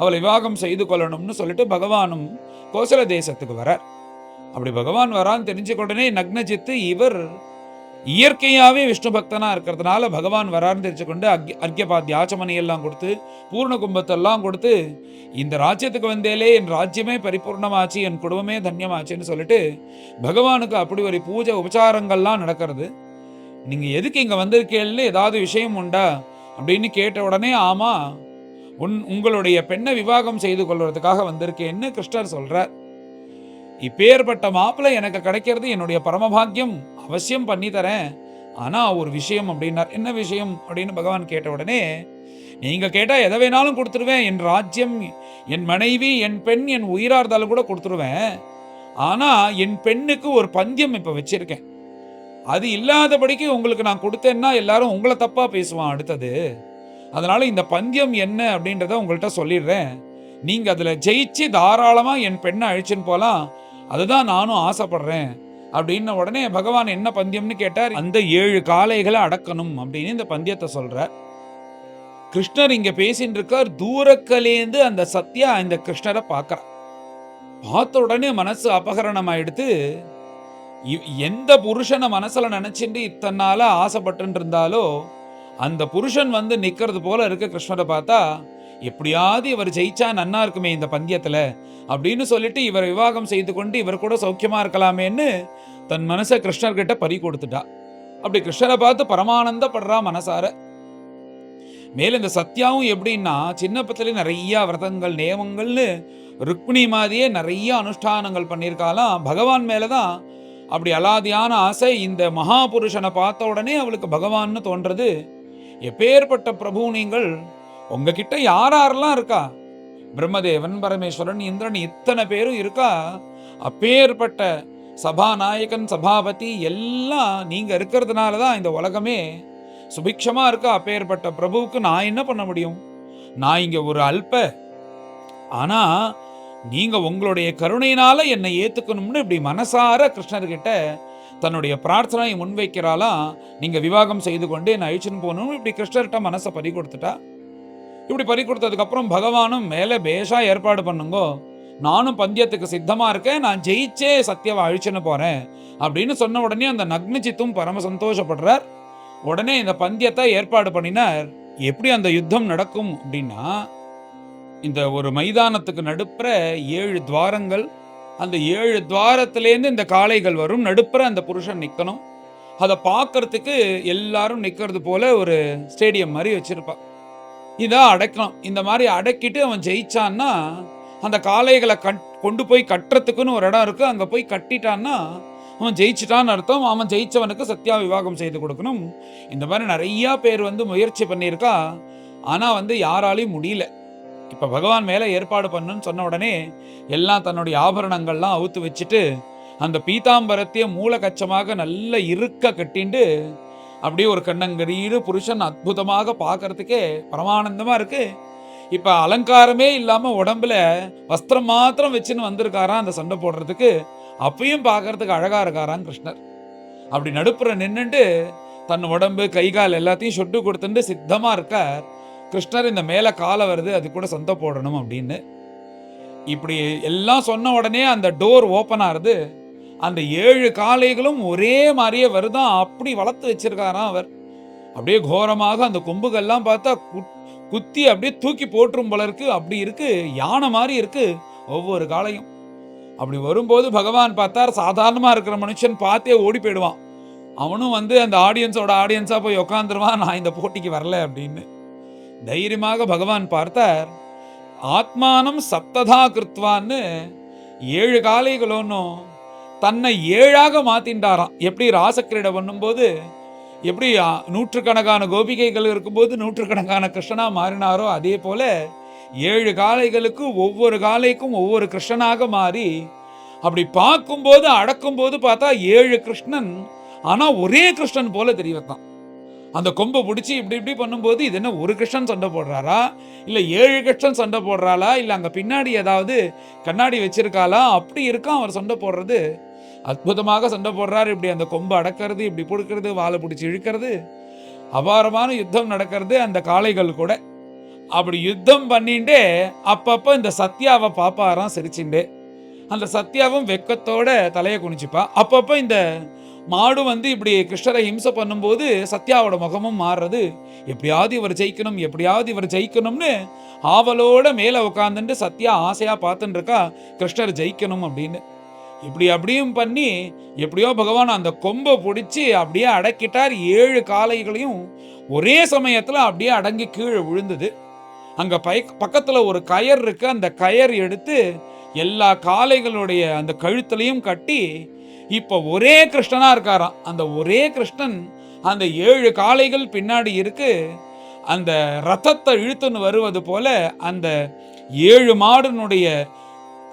அவளை விவாகம் செய்து கொள்ளணும்னு சொல்லிட்டு பகவானும் கோசல தேசத்துக்கு வரார். அப்படி பகவான் வரான்னு தெரிஞ்ச உடனே நக்னஜித்து இவர் இயற்கையாவே விஷ்ணு பக்தனா இருக்கிறதுனால பகவான் வரான்னு தெரிஞ்சுக்கொண்டு அர்க்கியபாத்திய ஆச்சமணி எல்லாம் கொடுத்து பூர்ண கும்பத்தெல்லாம் கொடுத்து இந்த ராஜ்யத்துக்கு வந்தேலே என் ராஜ்யமே பரிபூர்ணமாச்சு, என் குடும்பமே தன்யமாச்சுன்னு சொல்லிட்டு பகவானுக்கு அப்படி ஒரு பூஜை உபச்சாரங்கள்லாம் நடக்கிறது. நீங்க எதுக்கு இங்க வந்திருக்கேன்னு ஏதாவது விஷயம் உண்டா அப்படின்னு கேட்ட உடனே, ஆமா உங்களுடைய பெண்ணை விவாகம் செய்து கொள்வதற்காக வந்திருக்கேன்னு கிருஷ்ணர் சொல்றார். இப்பேற்பட்ட மாப்பிள்ளை எனக்கு கிடைக்கிறது என்னுடைய பரமபாக்கியம், அவசியம் பண்ணி தரேன். ஆனா ஒரு விஷயம் அப்படின்னார். என்ன விஷயம் அப்படின்னு பகவான் கேட்ட உடனே, நீங்க கேட்டா எதை வேணாலும் கொடுத்துருவேன். என் ராஜ்யம், என் மனைவி, என் பெண், என் உயிரா இருந்தாலும் கூட கொடுத்துருவேன். ஆனா என் பெண்ணுக்கு ஒரு பந்தயம் இப்ப வச்சிருக்கேன். அது இல்லாதபடிக்கு உங்களுக்கு நான் கொடுத்தேன்னா எல்லாரும் உங்களை தப்பா பேசுவான் அடுத்தது. அதனால இந்த பந்தயம் என்ன அப்படின்றத உங்கள்கிட்ட சொல்லிடுறேன். நீங்க அதுல ஜெயிச்சு தாராளமா என் பெண்ணை அழிச்சுன்னு போலாம். அதுதான் நானும் ஆசைப்படுறேன் அப்படின்ன உடனே பகவான் என்ன பந்தயம்னு கேட்டார். அந்த 7 காளைகளை அடக்கணும் அப்படின்னு இந்த பந்தயத்தை சொல்றார். கிருஷ்ணர் இங்க பேசிட்டு இருக்கார். தூரக்கலேந்து அந்த சத்யா இந்த கிருஷ்ணரை பார்க்கறான். பார்த்த உடனே மனசு அபகரணம் ஆயிடுத்து. எந்த புருஷனை மனசுல நினைச்சுட்டு இத்தனை நாளா ஆசைப்பட்டு இருந்தாலோ அந்த புருஷன் வந்து நிக்கிறது போல இருக்க கிருஷ்ணரை பார்த்தா, எப்படியாவது இவர் ஜெயிச்சா நன்னா இருக்குமே இந்த பந்தயத்துல அப்படின்னு சொல்லிட்டு இவர் விவாகம் செய்து கொண்டு இவர் கூட சௌக்கியமா இருக்கலாமேன்னு தன் மனசை கிருஷ்ணர்கிட்ட பறி கொடுத்துட்டா. அப்படி கிருஷ்ணரை பார்த்து பரமானந்தப்படுறா மனசார. மேல இந்த சத்யாவும் எப்படின்னா சின்ன பத்திலே நிறைய விரதங்கள் நியமங்கள்னு ருக்மிணி மாதிரியே நிறைய அனுஷ்டானங்கள் பண்ணியிருக்காலாம். பகவான் மேலதான் அப்படி அலாதியான ஆசை. இந்த மகாபுருஷனை பார்த்த உடனே அவளுக்கு பகவான்னு தோன்றது. எப்பேற்பட்ட பிரபு நீங்கள், உங்ககிட்ட யாரெல்லாம் இருக்கா, பிரம்மதேவன், பரமேஸ்வரன், இந்திரன், இத்தனை பேரும் இருக்கா. அப்பேற்பட்ட சபாநாயகன், சபாபதி எல்லாம் நீங்க இருக்கிறதுனால தான் இந்த உலகமே சுபிக்ஷமா இருக்கா. அப்பேற்பட்ட பிரபுவுக்கு நான் என்ன பண்ண முடியும்? நான் இங்க ஒரு அல்ப. ஆனா நீங்க உங்களுடைய கருணையினால என்னை ஏத்துக்கணும்னு இப்படி மனசார கிருஷ்ணர்கிட்ட தன்னுடைய பிரார்த்தனையை முன்வைக்கிறாளாம். நீங்க விவாகம் செய்து கொண்டு என்னை அழிச்சுன்னு போகணும். இப்படி கிருஷ்ணர்கிட்ட மனசை பறி கொடுத்துட்டா. இப்படி பறி கொடுத்ததுக்கு அப்புறம் பகவானும் மேலே பேஷா ஏற்பாடு பண்ணுங்கோ, நானும் பந்தயத்துக்கு சித்தமா இருக்கேன், நான் ஜெயிச்சே சத்யாவை அழிச்சுன்னு போறேன் அப்படின்னு சொன்ன உடனே அந்த நக்னஜித்தும் பரம சந்தோஷப்படுறார். உடனே இந்த பந்தயத்தை ஏற்பாடு பண்ணினார். எப்படி அந்த யுத்தம் நடக்கும் அப்படின்னா, இந்த ஒரு மைதானத்துக்கு நடுப்புற 7 துவாரங்கள், அந்த 7 துவாரத்திலேருந்து இந்த காளைகள் வரும். நடுப்புற அந்த புருஷன் நிக்கணும். அதை பார்க்கறதுக்கு எல்லாரும் நிக்கிறது போல ஒரு ஸ்டேடியம் மாதிரி வச்சிருப்பா. இதை அடக்கணும். இந்த மாதிரி அடக்கிட்டு அவன் ஜெயிச்சான்னா அந்த காளைகளை கொண்டு போய் கட்டுறதுக்குன்னு ஒரு இடம் இருக்கு. அங்க போய் கட்டிட்டான்னா அவன் ஜெயிச்சிட்டான்னு அர்த்தம். அவன் ஜெயிச்சவனுக்கு சத்யா விவாகம் செய்து கொடுக்கணும். இந்த மாதிரி நிறைய பேர் வந்து முயற்சி பண்ணியிருக்கா. ஆனா வந்து யாராலையும் முடியல. இப்ப பகவான் மேல ஏற்பாடு பண்ணுன்னு சொன்ன உடனே எல்லாம் தன்னுடைய ஆபரணங்கள்லாம் அவுத்து வச்சுட்டு அந்த பீதாம்பரத்தையே மூல கச்சமாக நல்ல இருக்க கட்டிண்டு அப்படியே ஒரு கண்ணங்கரீடு புருஷன் அற்புதமாக பார்க்கறதுக்கே பரமானந்தமா இருக்கு. இப்ப அலங்காரமே இல்லாம உடம்புல வஸ்திரம் மாத்திரம் வச்சுன்னு வந்திருக்காராம் அந்த சண்டை போடுறதுக்கு. அப்பயும் பார்க்கறதுக்கு அழகா இருக்காராம் கிருஷ்ணர். அப்படி நடுப்புற நின்னுட்டு தன் உடம்பு கைகால் எல்லாத்தையும் சொட்டு கொடுத்துட்டு சித்தமா இருக்கார் கிருஷ்ணர். இந்த மேல காலை வருது, அது கூட சண்டை போடணும் அப்படின்னு. இப்படி எல்லாம் சொன்ன உடனே அந்த டோர் ஓப்பன் ஆகுது. அந்த 7 காளைகளும் ஒரே மாதிரியே வருதான். அப்படி வளர்த்து வச்சிருக்காராம் அவர். அப்படியே கோரமாக அந்த கொம்புகள்லாம் பார்த்தா குத்தி அப்படியே தூக்கி போட்டுரும் போல இருக்கு. அப்படி இருக்கு, யானை மாதிரி இருக்கு ஒவ்வொரு காளையும். அப்படி வரும்போது பகவான் பார்த்தார். சாதாரணமா இருக்கிற மனுஷன் பார்த்தே ஓடி போயிடுவான். அவனும் வந்து அந்த ஆடியன்ஸா போய் உட்காந்துருவான், நான் இந்த போட்டிக்கு வரல அப்படின்னு. தைரியமாக பகவான் பார்த்தார். ஆத்மானம் சப்ததா கிருத்வான்னு 7 காளைகளோன்னும் தன்னை 7ஆக மாத்தின்றாராம். எப்படி ராசக்கிரீடை பண்ணும்போது எப்படி நூற்றுக்கணக்கான கோபிகைகள் இருக்கும்போது நூற்றுக்கணக்கான கிருஷ்ணனா மாறினாரோ, அதே போல 7 காளைகளுக்கு ஒவ்வொரு காளைக்கும் ஒவ்வொரு கிருஷ்ணனாக மாறி அப்படி பார்க்கும்போது அடக்கும்போது பார்த்தா 7 கிருஷ்ணன், ஆனா ஒரே கிருஷ்ணன் போல தெரியத்தான். அந்த கொம்பை பிடிச்சி இப்படி இப்படி பண்ணும்போது இது என்ன ஒரு கிருஷ்ணன் சண்டை போடுறாரா, இல்லை 7 கிருஷ்ணன் சண்டை போடுறாளா, இல்லை அங்கே பின்னாடி ஏதாவது கண்ணாடி வச்சிருக்காளா, அப்படி இருக்கான் அவர் சண்டை போடுறது. அற்புதமாக சண்டை போடுறாரு. இப்படி அந்த கொம்பை அடக்கிறது, இப்படி பிடிக்கிறது, வாழை பிடிச்சி இழுக்கிறது, அபாரமான யுத்தம் நடக்கிறது அந்த காளைகள் கூட. அப்படி யுத்தம் பண்ணிண்டே அப்பப்போ இந்த சத்யாவை பாப்பாராம் சிரிச்சுண்டே. அந்த சத்யாவும் வெக்கத்தோட தலையை குனிச்சுப்பா. அப்பப்போ இந்த மாடு வந்து இப்படி கிருஷ்ணரை ஹிம்சை பண்ணும்போது சத்யாவோட முகமும் மாறுறது. எப்படியாவது இவர் ஜெயிக்கணும், எப்படியாவது இவர் ஜெயிக்கணும்னு ஆவலோட மேலே உட்காந்துட்டு சத்யா ஆசையா பார்த்துட்டு இருக்கா கிருஷ்ணர் ஜெயிக்கணும் அப்படின்னு. இப்படி அப்படியும் பண்ணி எப்படியோ பகவான் அந்த கொம்பை பிடிச்சி அப்படியே அடக்கிட்டார். 7 காளைகளையும் ஒரே சமயத்துல அப்படியே அடங்கி கீழே விழுந்தது. அங்க பக்கத்துல ஒரு கயர் இருக்கு. அந்த கயர் எடுத்து எல்லா காளைகளுடைய அந்த கழுத்துலையும் கட்டி இப்ப ஒரே கிருஷ்ணனா இருக்காராம். அந்த ஒரே கிருஷ்ணன் அந்த 7 காளைகள் பின்னாடி இருக்கு. அந்த ரதத்தை இழுத்துன்னு வருவது போல அந்த 7 மாடுனுடைய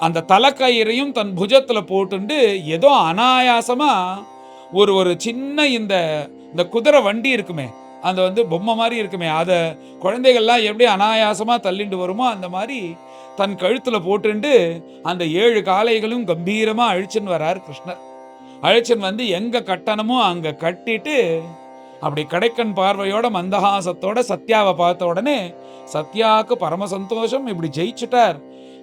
அந்த தலைக்கயிறையும் தன் புஜத்துல போட்டுண்டு ஏதோ அனாயாசமா ஒரு சின்ன இந்த குதிரை வண்டி இருக்குமே, அந்த பொம்மை மாதிரி இருக்குமே, அதை குழந்தைகள்லாம் எப்படி அனாயாசமா தள்ளிண்டு வருமோ அந்த மாதிரி தன் கழுத்துல போட்டுண்டு அந்த 7 காளைகளும் கம்பீரமா அழிச்சுன்னு வரார் கிருஷ்ணர். அழிச்சுன்னு வந்து எங்க கட்டணமோ அங்க கட்டிட்டு அப்படி கடைக்கண் பார்வையோட மந்தஹாசத்தோட சத்யாவை பார்த்த உடனே சத்யாவுக்கு பரம சந்தோஷம். இப்படி ஜெயிச்சுட்டார்,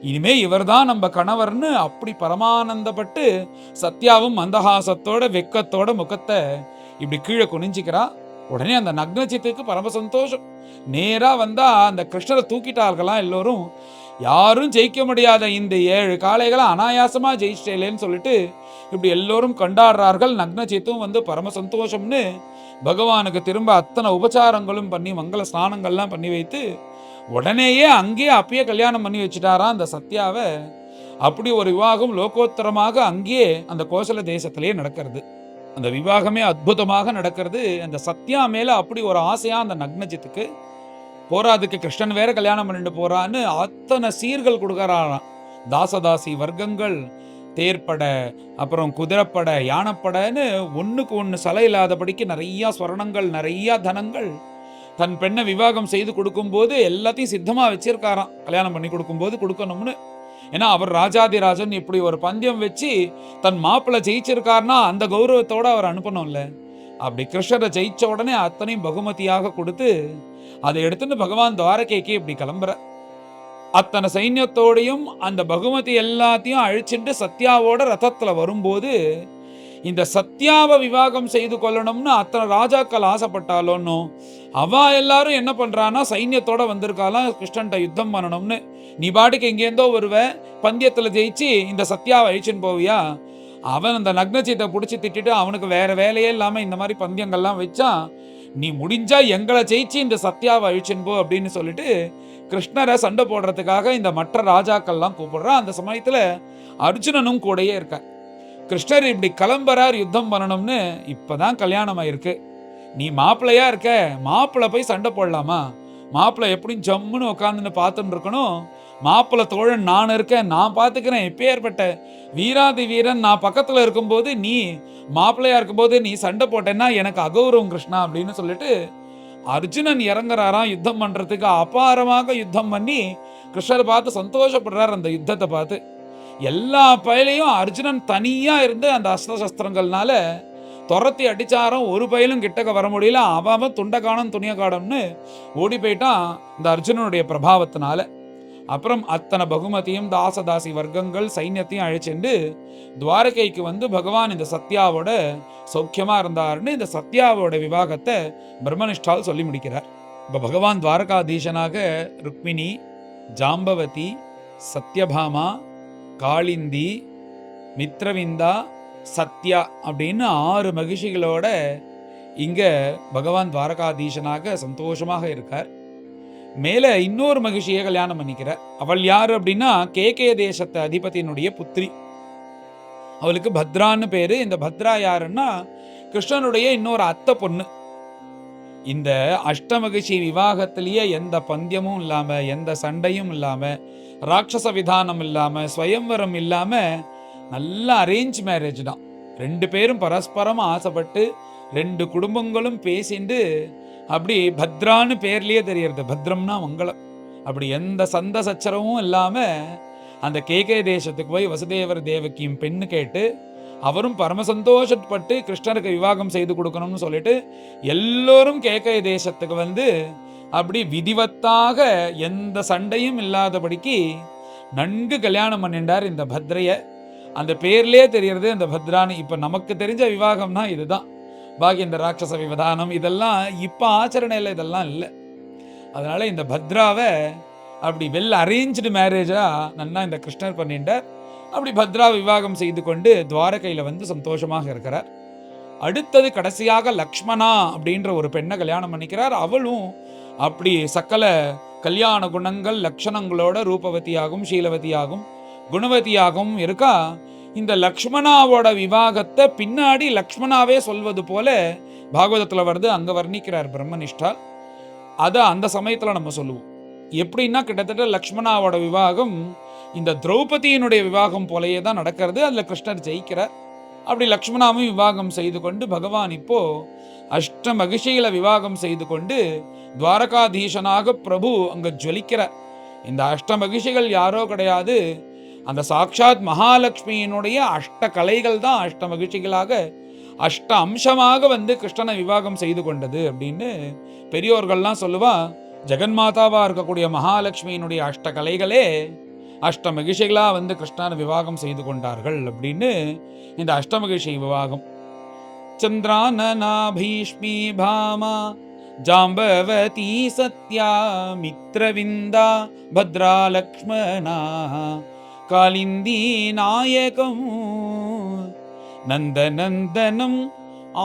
இனிமே இவர் தான் நம்ம கணவர்னு அப்படி பரமானந்தப்பட்டு சத்யாவும் மந்தஹாசத்தோட வெக்கத்தோட முகத்தை இப்படி கீழே குனிஞ்சிக்கிறா. உடனே அந்த நக்னச்சித்துக்கு பரம சந்தோஷம். நேரா வந்தா அந்த கிருஷ்ணரை தூக்கிட்டார்களாம் எல்லோரும். யாரும் ஜெயிக்க முடியாத இந்த 7 காளைகளை அனாயாசமா ஜெயிச்சிட்டேலேன்னு சொல்லிட்டு இப்படி எல்லோரும் கொண்டாடுறார்கள். நக்னச்சித்தும் வந்து பரம சந்தோஷம்னு பகவானுக்கு திரும்ப அத்தனை உபச்சாரங்களும் பண்ணி மங்கள ஸ்நானங்கள்லாம் பண்ணி வைத்து உடனேயே அங்கேயே அப்பயே கல்யாணம் பண்ணி வச்சுட்டாராம் அந்த சத்யாவை. அப்படி ஒரு விவாகம் லோகோத்தரமாக அங்கேயே அந்த கோசல தேசத்திலேயே நடக்கிறது. அந்த விவாகமே அற்புதமாக நடக்கிறது. அந்த சத்யா மேல அப்படி ஒரு ஆசையா அந்த நக்னஜித்துக்கு. போராதுக்கு கிருஷ்ணன் வேற கல்யாணம் பண்ணிட்டு போறான்னு அத்தனை சீர்கள் கொடுக்கறாராம். தாசதாசி வர்க்கங்கள், தேர்ப்பட, அப்புறம் குதிரைப்பட, யானைப்படன்னு ஒண்ணுக்கு ஒண்ணு சலை இல்லாதபடிக்கு நிறைய ஸ்வர்ணங்கள், நிறைய தனங்கள் தன் பெண்ணை விவாகம் செய்து கொடுக்கும்போது எல்லாத்தையும் சித்தமா வச்சிருக்காராம். கல்யாணம் பண்ணி கொடுக்கும்போது கொடுக்கணும்னு. ஏன்னா அவர் ராஜாதிராஜன் இப்படி ஒரு பந்தயம் வச்சு தன் மாப்பிள்ளை ஜெயிச்சிருக்காருன்னா அந்த கௌரவத்தோட அவர் அனுப்பணும்ல. அப்படி கிருஷ்ணரை ஜெயிச்ச உடனே அத்தனையும் பகுமதியாக கொடுத்து அதை எடுத்துட்டு பகவான் துவாரகைக்கு இப்படி கிளம்புற. அத்தனை சைன்யத்தோடையும் அந்த பகுமதி எல்லாத்தையும் அழிச்சுட்டு சத்யாவோட ரதத்துல வரும்போது இந்த சத்யாவை விவாகம் செய்து கொள்ளணும்னு அத்தனை ராஜாக்கள் ஆசைப்பட்டாலோன்னு அவ எல்லாரும் என்ன பண்றான்னா சைன்யத்தோட வந்திருக்காலாம் கிருஷ்ணன்ட்ட யுத்தம் பண்ணணும்னு. நீ பாட்டுக்கு எங்கேருந்தோ வருவ, பந்தயத்துல ஜெயிச்சு இந்த சத்யாவை அழிச்சுன்னு போவியா? அவன் அந்த நக்னச்சித்தை பிடிச்சி திட்டிட்டு அவனுக்கு வேற வேலையே இல்லாம இந்த மாதிரி பந்தயங்கள்லாம் வச்சா, நீ முடிஞ்சா எங்களை ஜெயிச்சு இந்த சத்யாவை அழிச்சுன்னு போ அப்படின்னு சொல்லிட்டு கிருஷ்ணரை சண்டை போடுறதுக்காக இந்த மற்ற ராஜாக்கள்லாம் கூப்பிடுறான். அந்த சமயத்துல அர்ஜுனனும் கூடயே இருக்க. கிருஷ்ணர் இப்படி கிளம்புறார் யுத்தம் பண்ணணும்னு. இப்பதான் கல்யாணம் ஆயிருக்கு, நீ மாப்பிள்ளையா இருக்க, மாப்பிள்ளை போய் சண்டை போடலாமா? மாப்பிள்ளை எப்படியும் ஜம்முன்னு உட்காந்துன்னு பார்த்துட்டு இருக்கணும். மாப்பிள்ளை தோழன் நான் இருக்கேன், நான் பார்த்துக்கிறேன். எப்பேற்பட்ட வீராதி வீரன் நான் பக்கத்துல இருக்கும்போது நீ மாப்பிள்ளையா இருக்கும்போது நீ சண்டை போட்டேன்னா எனக்கு அகௌரவம் கிருஷ்ணா அப்படின்னு சொல்லிட்டு அர்ஜுனன் இறங்குறாராம் யுத்தம் பண்றதுக்கு. அபாரமாக யுத்தம் பண்ணி கிருஷ்ணரை பார்த்து சந்தோஷப்படுறார். அந்த யுத்தத்தை பார்த்து எல்லா பயலையும் அர்ஜுனன் தனியா இருந்து அந்த அஸ்திர சஸ்திரங்கள்னால துரத்தி அடிச்சாரம். ஒரு பயலும் கிட்டக்க வர முடியல. அவன் துண்டகானம் துணிய காடம்னு ஓடி போயிட்டான் இந்த அர்ஜுனனுடைய பிரபாவத்தினால. அப்புறம் அத்தனை பகுமதியும் தாசதாசி வர்க்கங்கள் சைன்யத்தையும் அழைச்சிண்டு துவாரகைக்கு வந்து பகவான் இந்த சத்யாவோட சௌக்கியமா இருந்தாருன்னு இந்த சத்யாவோட விவாகத்தை பிரம்மனிஷ்டால் சொல்லி முடிக்கிறார். இப்ப பகவான் துவாரகாதீசனாக ருக்மிணி, ஜாம்பவதி, சத்யபாமா, காளிந்தி, மித்ரவிந்தா, சத்யா அப்படின்னு 6 மகிழ்ச்சிகளோட இங்க பகவான் துவாரகாதீசனாக சந்தோஷமாக இருக்கார். மேல இன்னொரு மகிழ்ச்சியை கல்யாணம் பண்ணிக்கிறார். அவள் யாரு அப்படின்னா கேகே தேசத்து அதிபதியினுடைய புத்திரி. அவளுக்கு பத்ரான்னு பேரு. இந்த பத்ரா யாருன்னா கிருஷ்ணனுடைய இன்னொரு அத்தை பொண்ணு. இந்த அஷ்டமகிழ்ச்சி விவாகத்திலேயே எந்த பந்தியமும் இல்லாம, எந்த சண்டையும் இல்லாம, ராட்சச விதானம் இல்லாம, ஸ்வயம்வரம் இல்லாம நல்ல அரேஞ்ச் மேரேஜ் தான். 2 பேரும் பரஸ்பரம் ஆசைப்பட்டு 2 குடும்பங்களும் பேசிண்டு அப்படி பத்ரான்னு பேர்லயே தெரியறது. பத்ரம்னா மங்களம். அப்படி எந்த சந்த சச்சரவும் இல்லாம அந்த கேகே தேசத்துக்கு போய் வசுதேவர் தேவகியும் பெண்ணு கேட்டு அவரும் பரம சந்தோஷப்பட்டு கிருஷ்ணருக்கு விவாகம் செய்து கொடுக்கணும்னு சொல்லிட்டு எல்லோரும் கேகே தேசத்துக்கு வந்து அப்படி விதிவத்தாக எந்த சண்டையும் இல்லாதபடிக்கு நன்கு கல்யாணம் பண்ணிண்டார் இந்த பத்ரைய. அந்த பேர்லயே தெரியறது அந்த பத்ரான்னு. இப்ப நமக்கு தெரிஞ்ச விவாகம்னா இதுதான். பாக்கி இந்த ராட்சச விவதானம் இதெல்லாம் இப்ப ஆச்சரணையில் இதெல்லாம் இல்லை. அதனால இந்த பத்ராவை அப்படி வெல் அரேஞ்சு மேரேஜா நன்னா இந்த கிருஷ்ணர் பண்ணிட்டார். அப்படி பத்ரா விவாகம் செய்து கொண்டு துவாரகையில் வந்து சந்தோஷமாக இருக்கிறார். அடுத்தது கடைசியாக லக்ஷ்மணா அப்படின்ற ஒரு பெண்ணை கல்யாணம் பண்ணிக்கிறார். அவளும் அப்படி சக்கல கல்யாண குணங்கள் லட்சணங்களோட ரூபவதியாகவும் சீலவதியாகவும் குணவதியாகவும் இருக்கா. இந்த லக்ஷ்மணாவோட விவாகத்தை பின்னாடி லக்ஷ்மணாவே சொல்வது போல பாகவதத்தில் வருது, அங்க வர்ணிக்கிறார் பிரம்மனிஷ்டா. அதை அந்த சமயத்தில் நம்ம சொல்லுவோம். எப்படின்னா கிட்டத்தட்ட லக்ஷ்மணாவோட விவாகம் இந்த திரௌபதியினுடைய விவாகம் போலயே தான் நடக்கிறது. அதில் கிருஷ்ணர் ஜெயிக்கிறார். அப்படி லக்ஷ்மணாவும் விவாகம் செய்து கொண்டு பகவான் இப்போ அஷ்ட மகிஷிகளை விவாகம் செய்து கொண்டு துவாரகாதீசனாக பிரபு அங்க ஜொலிக்கிறார். இந்த அஷ்ட மகிஷிகள் யாரோ கிடையாது, அந்த சாட்சாத் மகாலட்சுமியினுடைய அஷ்ட கலைகள் தான் அஷ்ட மகிழ்ச்சிகளாக அஷ்ட அம்சமாக வந்து கிருஷ்ணனை விவாகம் செய்து கொண்டது அப்படின்னு பெரியோர்கள்லாம் சொல்லுவா. ஜெகன்மாதாவா இருக்கக்கூடிய மகாலட்சுமியினுடைய அஷ்ட கலைகளே அஷ்ட மகிழ்ச்சிகளா வந்து கிருஷ்ணனை விவாகம் செய்து கொண்டார்கள் அப்படின்னு இந்த அஷ்ட மகிழ்ச்சி விவாகம். சந்திரானனா பீஷ்மி பாமா ஜாம்பவதி சத்யா மித்ரவிந்தா பத்ரா லக்ஷ்மணா காலிந்தி நாயகம் நந்தநந்தனம்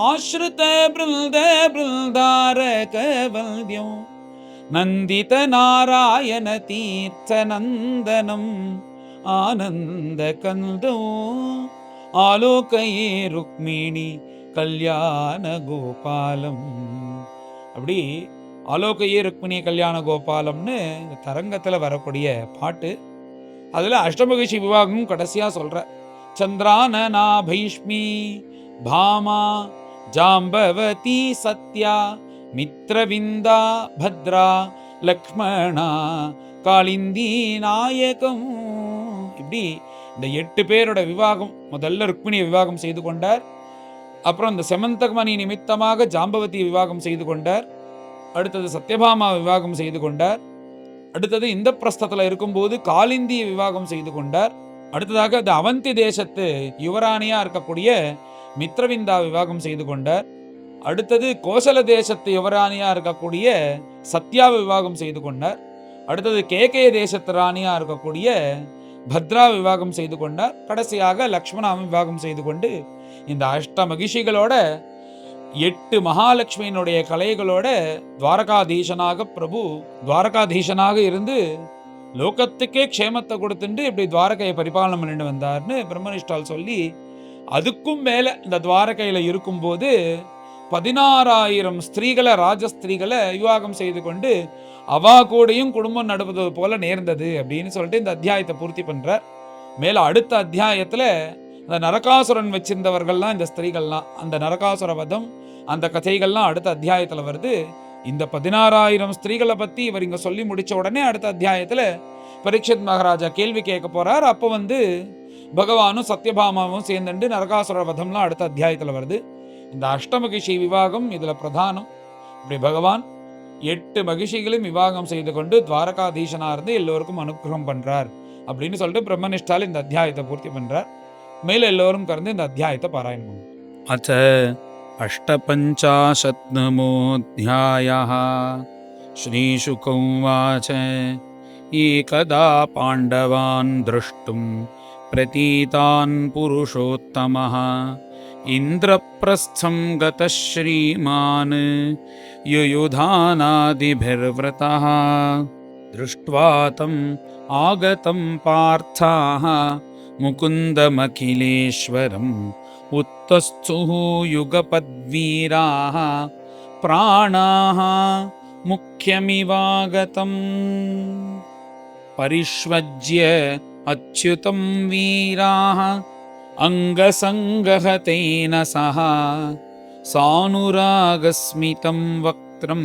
ஆஸ்ருத பிருந்த பிருந்தாரகவல்யம் நந்தித நாராயண தீர்த்த நந்தனம் ஆனந்த கந்தோ ஆலோகையே ருக்மிணி கல்யாண கோபாலம். அப்படி ஆலோகையே ருக்மிணி கல்யாண கோபாலம்னு இந்த தரங்கத்தில் வரக்கூடிய பாட்டு. அதில் அஷ்டமகிஷி விவாகம் கடைசியாக சொல்கிற சந்திரானனா பைஷ்மி பாமா ஜாம்பவதி சத்யா மித்ரவிந்தா பத்ரா லக்ஷ்மணா காளிந்தி நாயகம். இப்படி இந்த 8 பேரோட விவாகம். முதல்ல ருக்மிணியை விவாகம் செய்து கொண்டார். அப்புறம் இந்த செமந்தகமணி நிமித்தமாக ஜாம்பவதி விவாகம் செய்து கொண்டார். அடுத்தது சத்யபாமா விவாகம் செய்து கொண்டார். அடுத்தது இந்த பிரஸ்தத்தில் இருக்கும்போது காலிந்தியை விவாகம் செய்து கொண்டார். அடுத்ததாக இந்த அவந்தி தேசத்து யுவராணியா இருக்கக்கூடிய மித்ரவிந்தா விவாகம் செய்து கொண்டார். அடுத்தது கோசல தேசத்து யுவராணியா இருக்கக்கூடிய சத்யா விவாகம் செய்து கொண்டார். அடுத்தது கேகே தேசத்து ராணியா இருக்கக்கூடிய பத்ரா விவாகம் செய்து கொண்டார். கடைசியாக லக்ஷ்மணா விவாகம் செய்து கொண்டு இந்த அஷ்ட மகிஷிகளோட 8 மகாலட்சுமியினுடைய கலைகளோட துவாரகாதீசனாக பிரபு துவாரகாதீசனாக இருந்து லோகத்துக்கே க்ஷேமத்தை கொடுத்துட்டு இப்படி துவாரகையை பரிபாலனம் பண்ணிட்டு வந்தார்னு பிரம்மனிஷ்டால் சொல்லி, அதுக்கும் மேல இந்த துவாரகையில இருக்கும்போது 16,000 ஸ்திரீகளை ராஜஸ்திரீகளை விவாகம் செய்து கொண்டு அவா கூடையும் குடும்பம் நடப்பது போல நேர்ந்தது அப்படின்னு சொல்லிட்டு இந்த அத்தியாயத்தை பூர்த்தி பண்றார். மேல அடுத்த அத்தியாயத்துல அந்த நரகாசுரன் வச்சிருந்தவர்கள்லாம் இந்த ஸ்திரீகள்லாம், அந்த நரகாசுர வதம் அந்த கதைகள்லாம் அடுத்த அத்தியாயத்துல வருது. இந்த 16,000 ஸ்திரீகளை பத்தி இவர் இங்க சொல்லி முடிச்ச உடனே அடுத்த அத்தியாயத்துல பரீட்சித் மகாராஜா கேள்வி கேட்க போறார். அப்போ வந்து பகவானும் சத்யபாமாவும் சேர்ந்துட்டு நரகாசுர வதம்லாம் அடுத்த அத்தியாயத்துல வருது. இந்த அஷ்டமகிஷி விவாகம் இதுல பிரதானம். இப்படி பகவான் 8 மகிஷிகளையும் விவாகம் செய்து கொண்டு துவாரகாதீசனா இருந்து எல்லோருக்கும் அனுகிரகம் பண்றார் அப்படின்னு சொல்லிட்டு பிரம்மனிஷ்டால் இந்த அத்தியாயத்தை பூர்த்தி பண்றார். மேல எல்லோரும் கறந்து இந்த அத்தியாயத்தை பாராயணம் பண்ணும். அச்ச அஷ்டபஞ்சாசத்நமோऽध्यायः श्रीशुक उवाच एकदा पाण्डवान् द्रष्टुं प्रतीतान् पुरुषोत्तमः इन्द्रप्रस्थं गतः श्रीमान् युयुधानादिभिर्वृतः दृष्ट्वा तम् आगतं पार्थाः मुकुन्दमखिलेश्वरम् उत्तस्थुः युगपद्वीराः प्राणाः मुख्यमिवागतम् परिष्वज्य अच्युतं वीराः अङ्गसङ्गहतेन सह सानुरागस्मितं वक्त्रं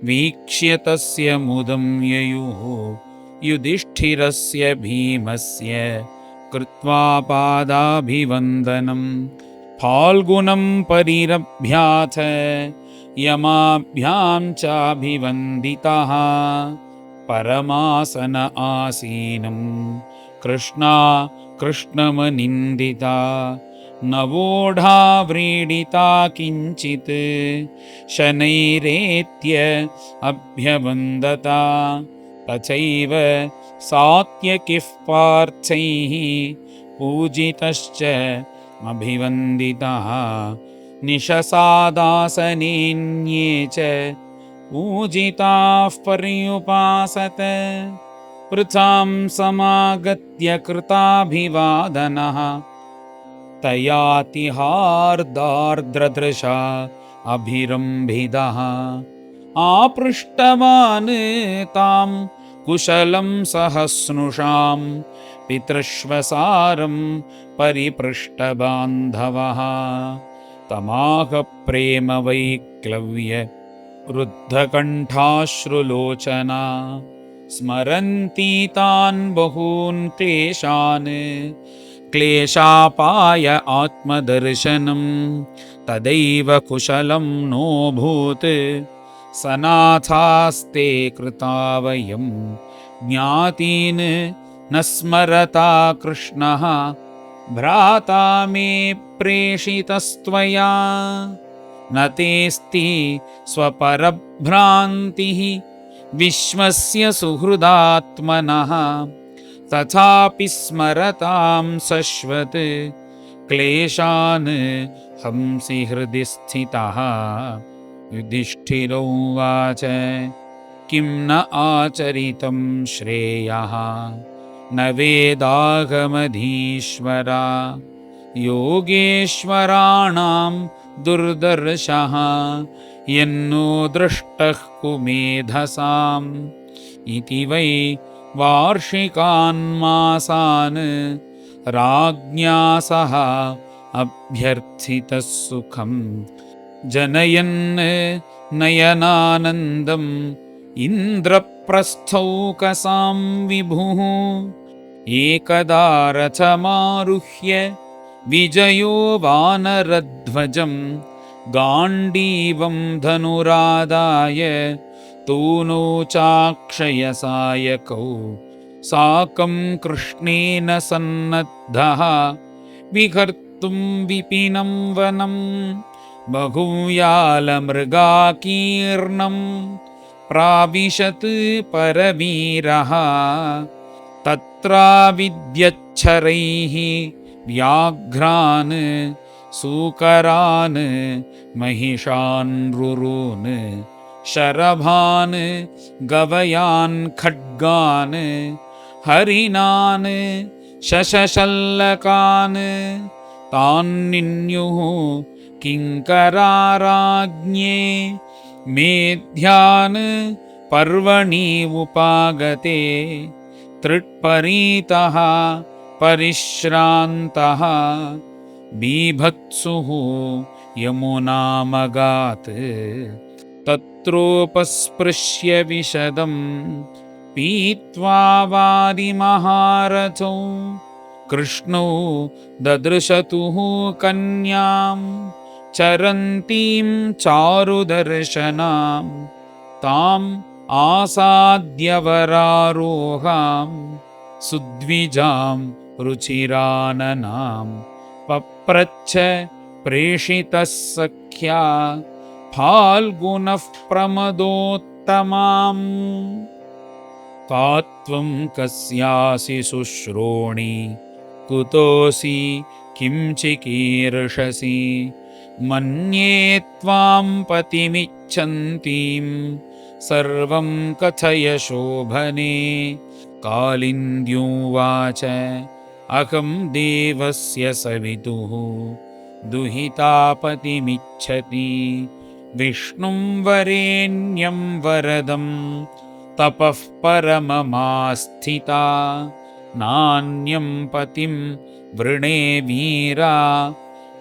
वीक्ष्य तस्य मुदं ययुः युधिष्ठिरस्य भीमस्य कृत्वा पादाभिवन्दनं फाल्गुनं परिरभ्याथ यमाभ्यां चाभिवन्दितः परमासन आसीनं कृष्णमनिन्दिता नवोढा व्रीडिता किञ्चित् शनैरेत्य अभ्यवन्दता तथैव सात्यकिः पार्थैः पूजितश्च अभिवन्दितः निशसादासनेऽन्ये च पूजिताः पर्युपासत पृथां समागत्य कृताभिवादनः तयातिहार्दार्द्रदृशा अभिरम्भिदः आपृष्टवान् तां कुशलं सहस्नुषां पितृष्वसारं परिपृष्टबान्धवः तमाह प्रेमवैक्लव्य रुद्धकण्ठाश्रुलोचना स्मरन्ती तान् बहून् क्लेशान् क्लेशापाय आत्मदर्शनं तदैव कुशलं नोऽभूत् सनाथास्ते कृता वयं ज्ञातीन् न स्मरता कृष्णः भ्राता मे प्रेषितस्त्वया न तेऽस्ति स्वपरभ्रान्तिः विश्वस्य सुहृदात्मनः तथापि स्मरतां शश्वत् क्लेशान् हंसि हृदि स्थितः युधिष्ठिरोवाच किं न आचरितं श्रेयः न वेदागमधीश्वरा योगेश्वराणां दुर्दर्शः यन्नो दृष्टः कुमेधसाम् इति वै वार्षिकान् मासान् राज्ञा सह अभ्यर्थितः सुखं जनयन् नयनानन्दम् इन्द्रप्रस्थौकसां विभुः एकदा रथमारुह्य विजयो वानरध्वजं गाण्डीवं धनुरादाय तूनो चाक्षयसायकौ साकं कृष्णेन सन्नद्धः विहर्तुं विपिनं वनं बहुयालमृगाकीर्णं प्राविशत् परवीरः तत्राविद्यच्छरैः व्याघ्रान् सूकरान् महिषान् रुरून् शरभान् गवयान् खड्गान् हरिणान् शशशल्लकान् तान्निन्युः किङ्कराराज्ञे मेध्यान् पर्वणि उपागते तृट्परीतः परिश्रान्तः बीभत्सुः यमुनामगात् तत्रोपस्पृश्य विशदं पीत्वा वारिमहारथौ कृष्णौ ददृशतुः कन्यां चरन्तीं चारुदर्शनां ताम् आसाद्यवरारोहां सुद्विजां रुचिराननां पप्रच्छ प्रेषितः सख्या फाल्गुनः प्रमदोत्तमाम् तात्वं कस्यासि शुश्रोणि कुतोऽसि किं चिकीर्षसि मन्ये त्वां पतिमिच्छन्तीं सर्वं कथय शोभने कालिन्द्युवाच अहं देवस्य सवितुः दुहितापतिमिच्छति विष्णुं वरेण्यं वरदं तपः परममास्थिता नान्यं पतिं वृणे वीरा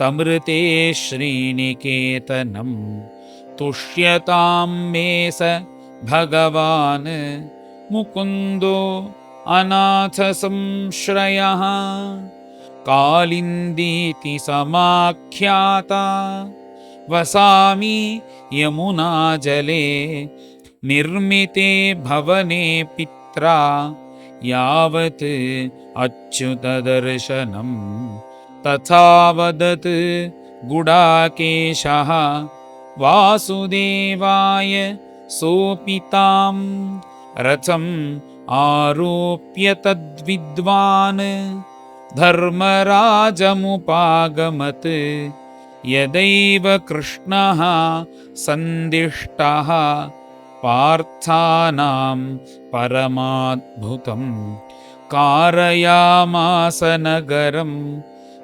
तमृते श्रीनिकेतनं तुष्यतां मे स भगवान् मुकुन्दो अनाथसंश्रयः कालिन्दीति समाख्याता वसामि यमुनाजले निर्मिते भवने पित्रा यावत् अच्युतदर्शनं तथा वदत् गुडाकेशः वासुदेवाय सोऽपि तां रथम् आरोप्य तद्विद्वान् धर्मराजमुपागमत् यदैव कृष्णः सन्दिष्टः पार्थानां परमाद्भुतं कारयामास नगरं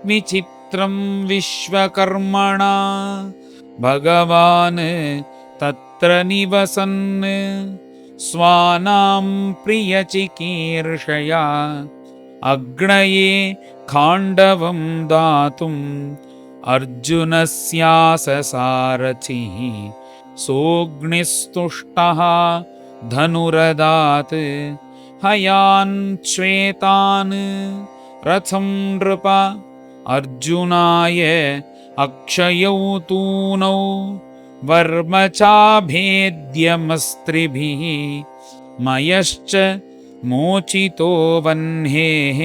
विचित्रं विश्वकर्मणा भगवान् तत्र निवसन् स्वानां प्रियचिकीर्षया अग्नये खाण्डवं दातुम् अर्जुनस्याससारथिः सोऽग्निस्तुष्टः धनुरदात् हयान् श्वेतान् रथं नृप अर्जुनाय अक्षयौ तूनौ वर्म चाभेद्यमस्त्रिभिः मयश्च मोचितो वह्नेः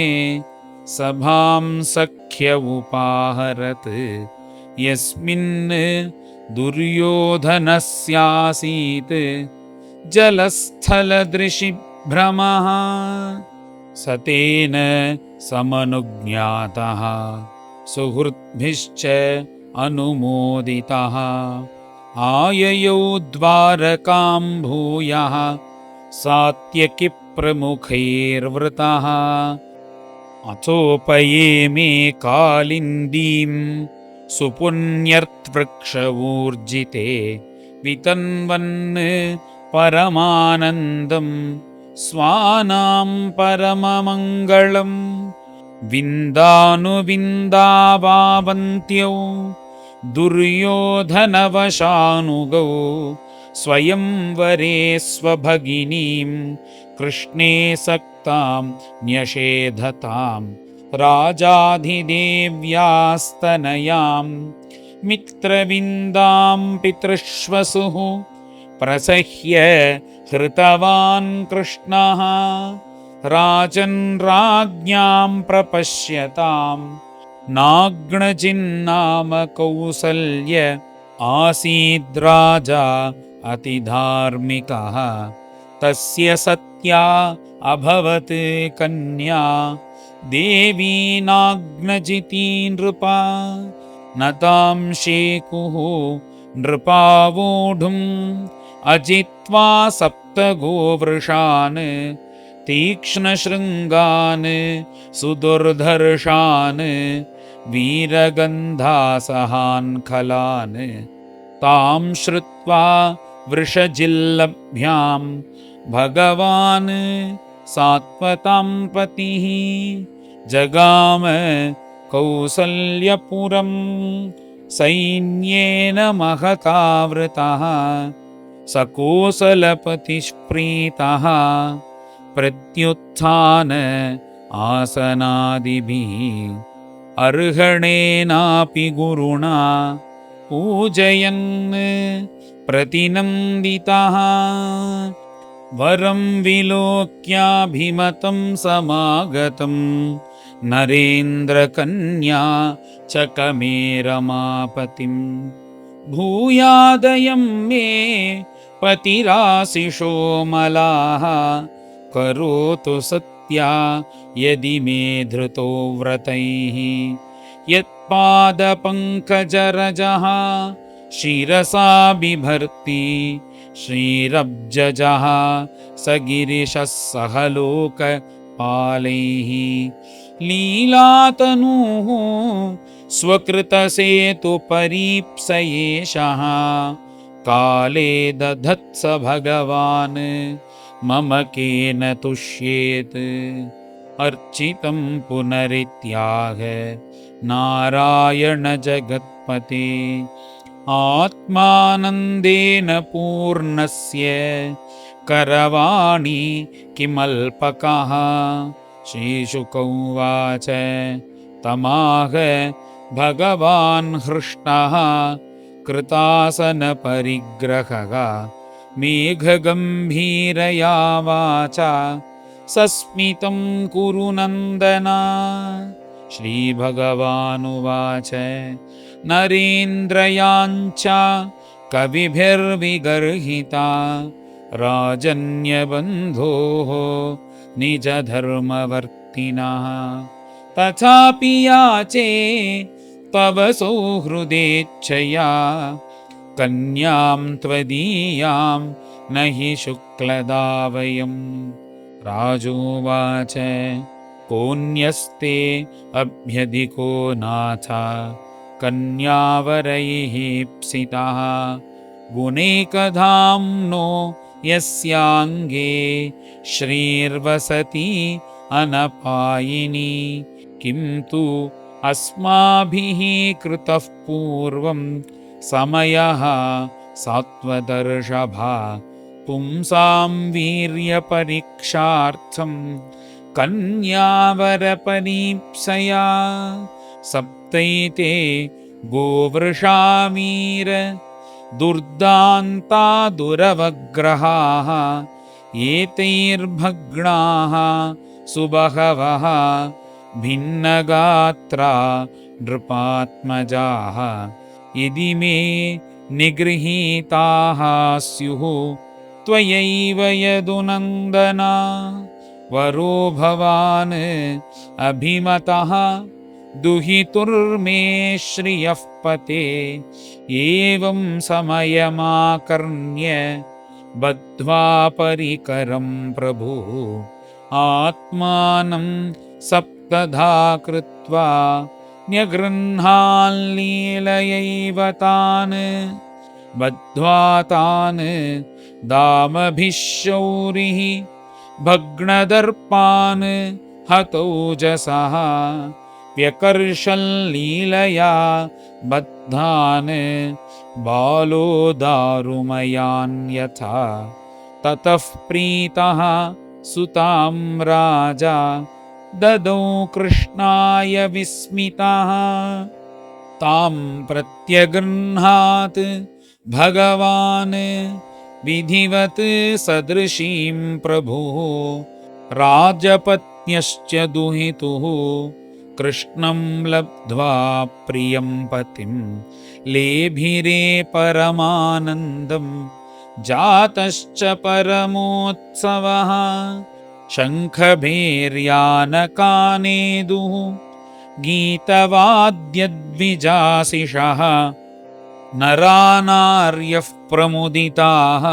सभां सख्य उपाहरत् यस्मिन् दुर्योधनस्यासीत् जलस्थलदृशि भ्रमः स तेन समनुज्ञातः सुहृद्भिश्च अनुमोदितः आययौ द्वारकां भूयः सात्यकि प्रमुखैर्वृतः अथोपयेमे कालिन्दीं सुपुण्यर्त्वृक्षऊर्जिते वितन्वन् परमानन्दं स्वानां परममङ्गलम् विन्दानुविन्दावावन्त्यौ दुर्योधनवशानुगौ स्वयंवरे स्वभगिनीं कृष्णे सक्तां न्यषेधतां राजाधिदेव्यास्तनयां मित्रविन्दां पितृष्वसुः प्रसह्य हृतवान् कृष्णः राजन् राज्ञां प्रपश्यतां नाग्नजिन्नाम कौसल्य आसीद्राजा अतिधार्मिकः तस्य सत्या अभवत् कन्या देवी नाग्नजिती नृपा न तां शेकुः नृपावोढुम् अजित्वा सप्तगोवृषान् तीक्ष्णशृङ्गान् सुदुर्धर्षान् वीरगन्धासहान् खलान् तां श्रुत्वा वृषजिल्लभ्यां भगवान् सात्वतां पतिः जगाम कौसल्यपुरं सैन्येन महतावृतः सकोसलपतिष्प्रीतः प्रत्युत्थान आसनादिभिः अर्हणेनापि गुरुणा पूजयन् प्रतिनन्दितः वरं विलोक्याभिमतं समागतं नरेन्द्रकन्या चकमे रमापतिं भूयादयं मे पतिराशिषो मलाः करोतु सत्या यदि मे धृतो व्रतैः यत्पादपङ्कजरजः शिरसा बिभर्ति श्रीरब्जजः स गिरिशः सह लोकपालैः लीलातनुः स्वकृतसेतुपरीप्सयेषः काले दधत्स भगवान् मम केन तुष्येत् अर्चितं पुनरित्याह नारायण जगत्पते आत्मानन्देन पूर्णस्य करवाणि किमल्पकः श्रीशुक उवाच तमाह भगवान् हृष्टः कृतासनपरिग्रहः मेघगम्भीरया वाचा सस्मितं कुरु नन्दन श्रीभगवानुवाच नरेन्द्रयाञ्च कविभिर्विगर्हिता राजन्यबन्धोः निजधर्मवर्तिनः तथापि याचे तव सौहृदेच्छया कन्यां त्वदीयां न हि शुक्लदा वयम्। राजोवाच कोऽन्यस्ते अभ्यधिको नाथ कन्यावरैः प्सितः गुणैकधाम्नो यस्याङ्गे श्रीर्वसति अनपायिनी। किं तु अस्माभिः कृतः पूर्वं समयः सात्वदर्शभा पुंसां वीर्यपरीक्षार्थं कन्यावरपरीप्सया। सप्तैते गोवृषावीर दुर्दान्ता दुरवग्रहाः एतैर्भग्नाः सुबहवः भिन्नगात्रा नृपात्मजाः। यदि मे निगृहीताः स्युः त्वयैव यदुनन्दना वरो भवान् अभिमतः दुहितुर्मे श्रियः पते। एवं समयमाकर्ण्य बद्ध्वा परिकरं प्रभुः आत्मानं सप्तधा कृत्वा न्यगृह्णाल्लीलयैव तान्। बद्ध्वा तान् दामभिः शौरिः भग्नदर्पान् हतौजसः व्यकर्षल्लीलया बद्धान् बालो दारुमयान् यथा। ततः प्रीतः सुतां राजा ददौ कृष्णाय विस्मितः। तां प्रत्यगृह्णात् भगवान् विधिवत् सदृशीं प्रभुः। राजपत्न्यश्च दुहितुः कृष्णं लब्ध्वा प्रियं पतिं लेभिरे परमानन्दं जातश्च परमोत्सवः। शङ्खभैर्यानकानेदुः गीतवाद्यद्विजासिषः नरानार्यः प्रमुदिताः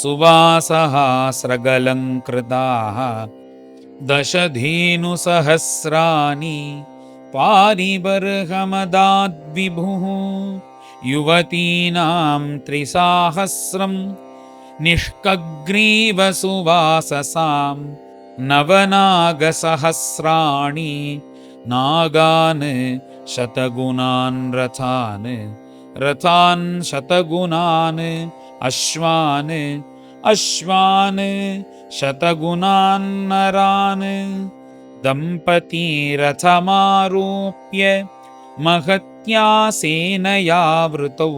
सुवासहास्रगलङ्कृताः। दशधेनुसहस्राणि पारिबर्हमदाद्विभुः युवतीनां त्रिसाहस्रं निष्कग्रीवसुवाससां नवनागसहस्राणि नागान् शतगुणान् रथान् रथान् शतगुणान् अश्वान् अश्वान् शतगुणान् नरान्। दम्पती रथमारोप्य महत्या सेनया वृतौ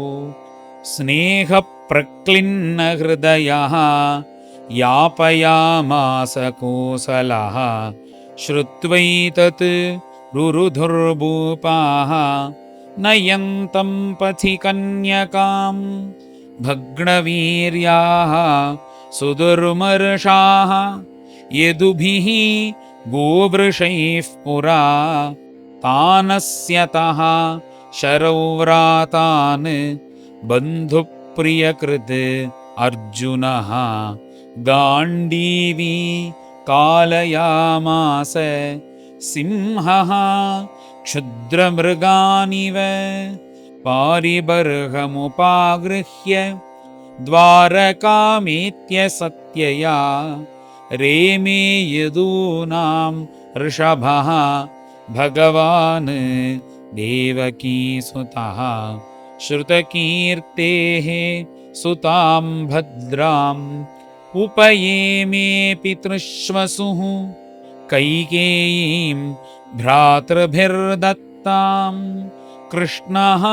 स्नेहप्रक्लिन्नहृदयः यापयामास कोसलः। श्रुत्वैतत् रुरुधुर्भूपाः नयन्तं पथि कन्यकां भग्नवीर्याः सुदुर्मर्षाः यदुभिः गोवृषैः पुरा तानस्यतः शरौव्रातान् बन्धुप्रियकृत् अर्जुनः। गाण्डीवी कालयामास सिंहः क्षुद्रमृगानिव पारिबर्हमुपागृह्य द्वारकामेत्य सत्यया रेमे यदूनां ऋषभः भगवान् देवकीसुतः। श्रुतकीर्तेः सुतां भद्राम् उपयेमे पितृश्वसुः कैकेयीं भ्रातृभिर्दत्तां कृष्णः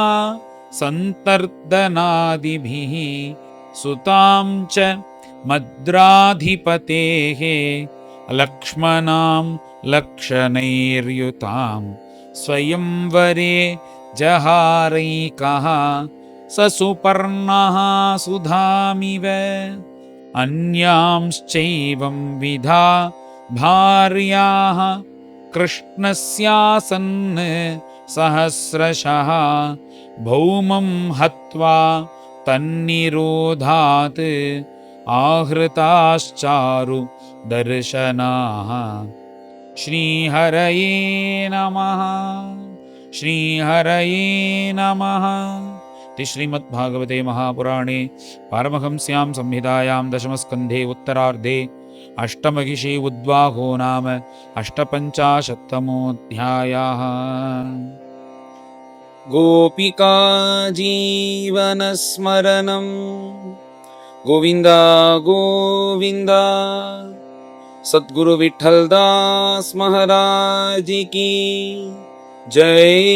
सन्तर्दनादिभिः सुतां च मद्राधिपतेः लक्ष्मणां लक्षणैर्युतां स्वयंवरे जहारैकः ससुपर्णः सुधामिव। अन्यांश्चैवं विधा भार्याः कृष्णस्यासन् सहस्रशः भौमं हत्वा तन्निरोधात् आहृताश्चारु दर्शनाः। श्रीहरये नमः। श्रीहरये नमः। श्रीमद्भागवते महापुराणे पारमहंस्यां संहितायां दशमस्कन्धे उत्तरार्धे अष्टमहिषी उद्वाहो नाम अष्टपञ्चाशत्तमोऽध्यायः। गोपिका जीवनस्मरणं गोविन्द गोविन्द। सद्गुरु विठ्ठलदास महाराज की जय।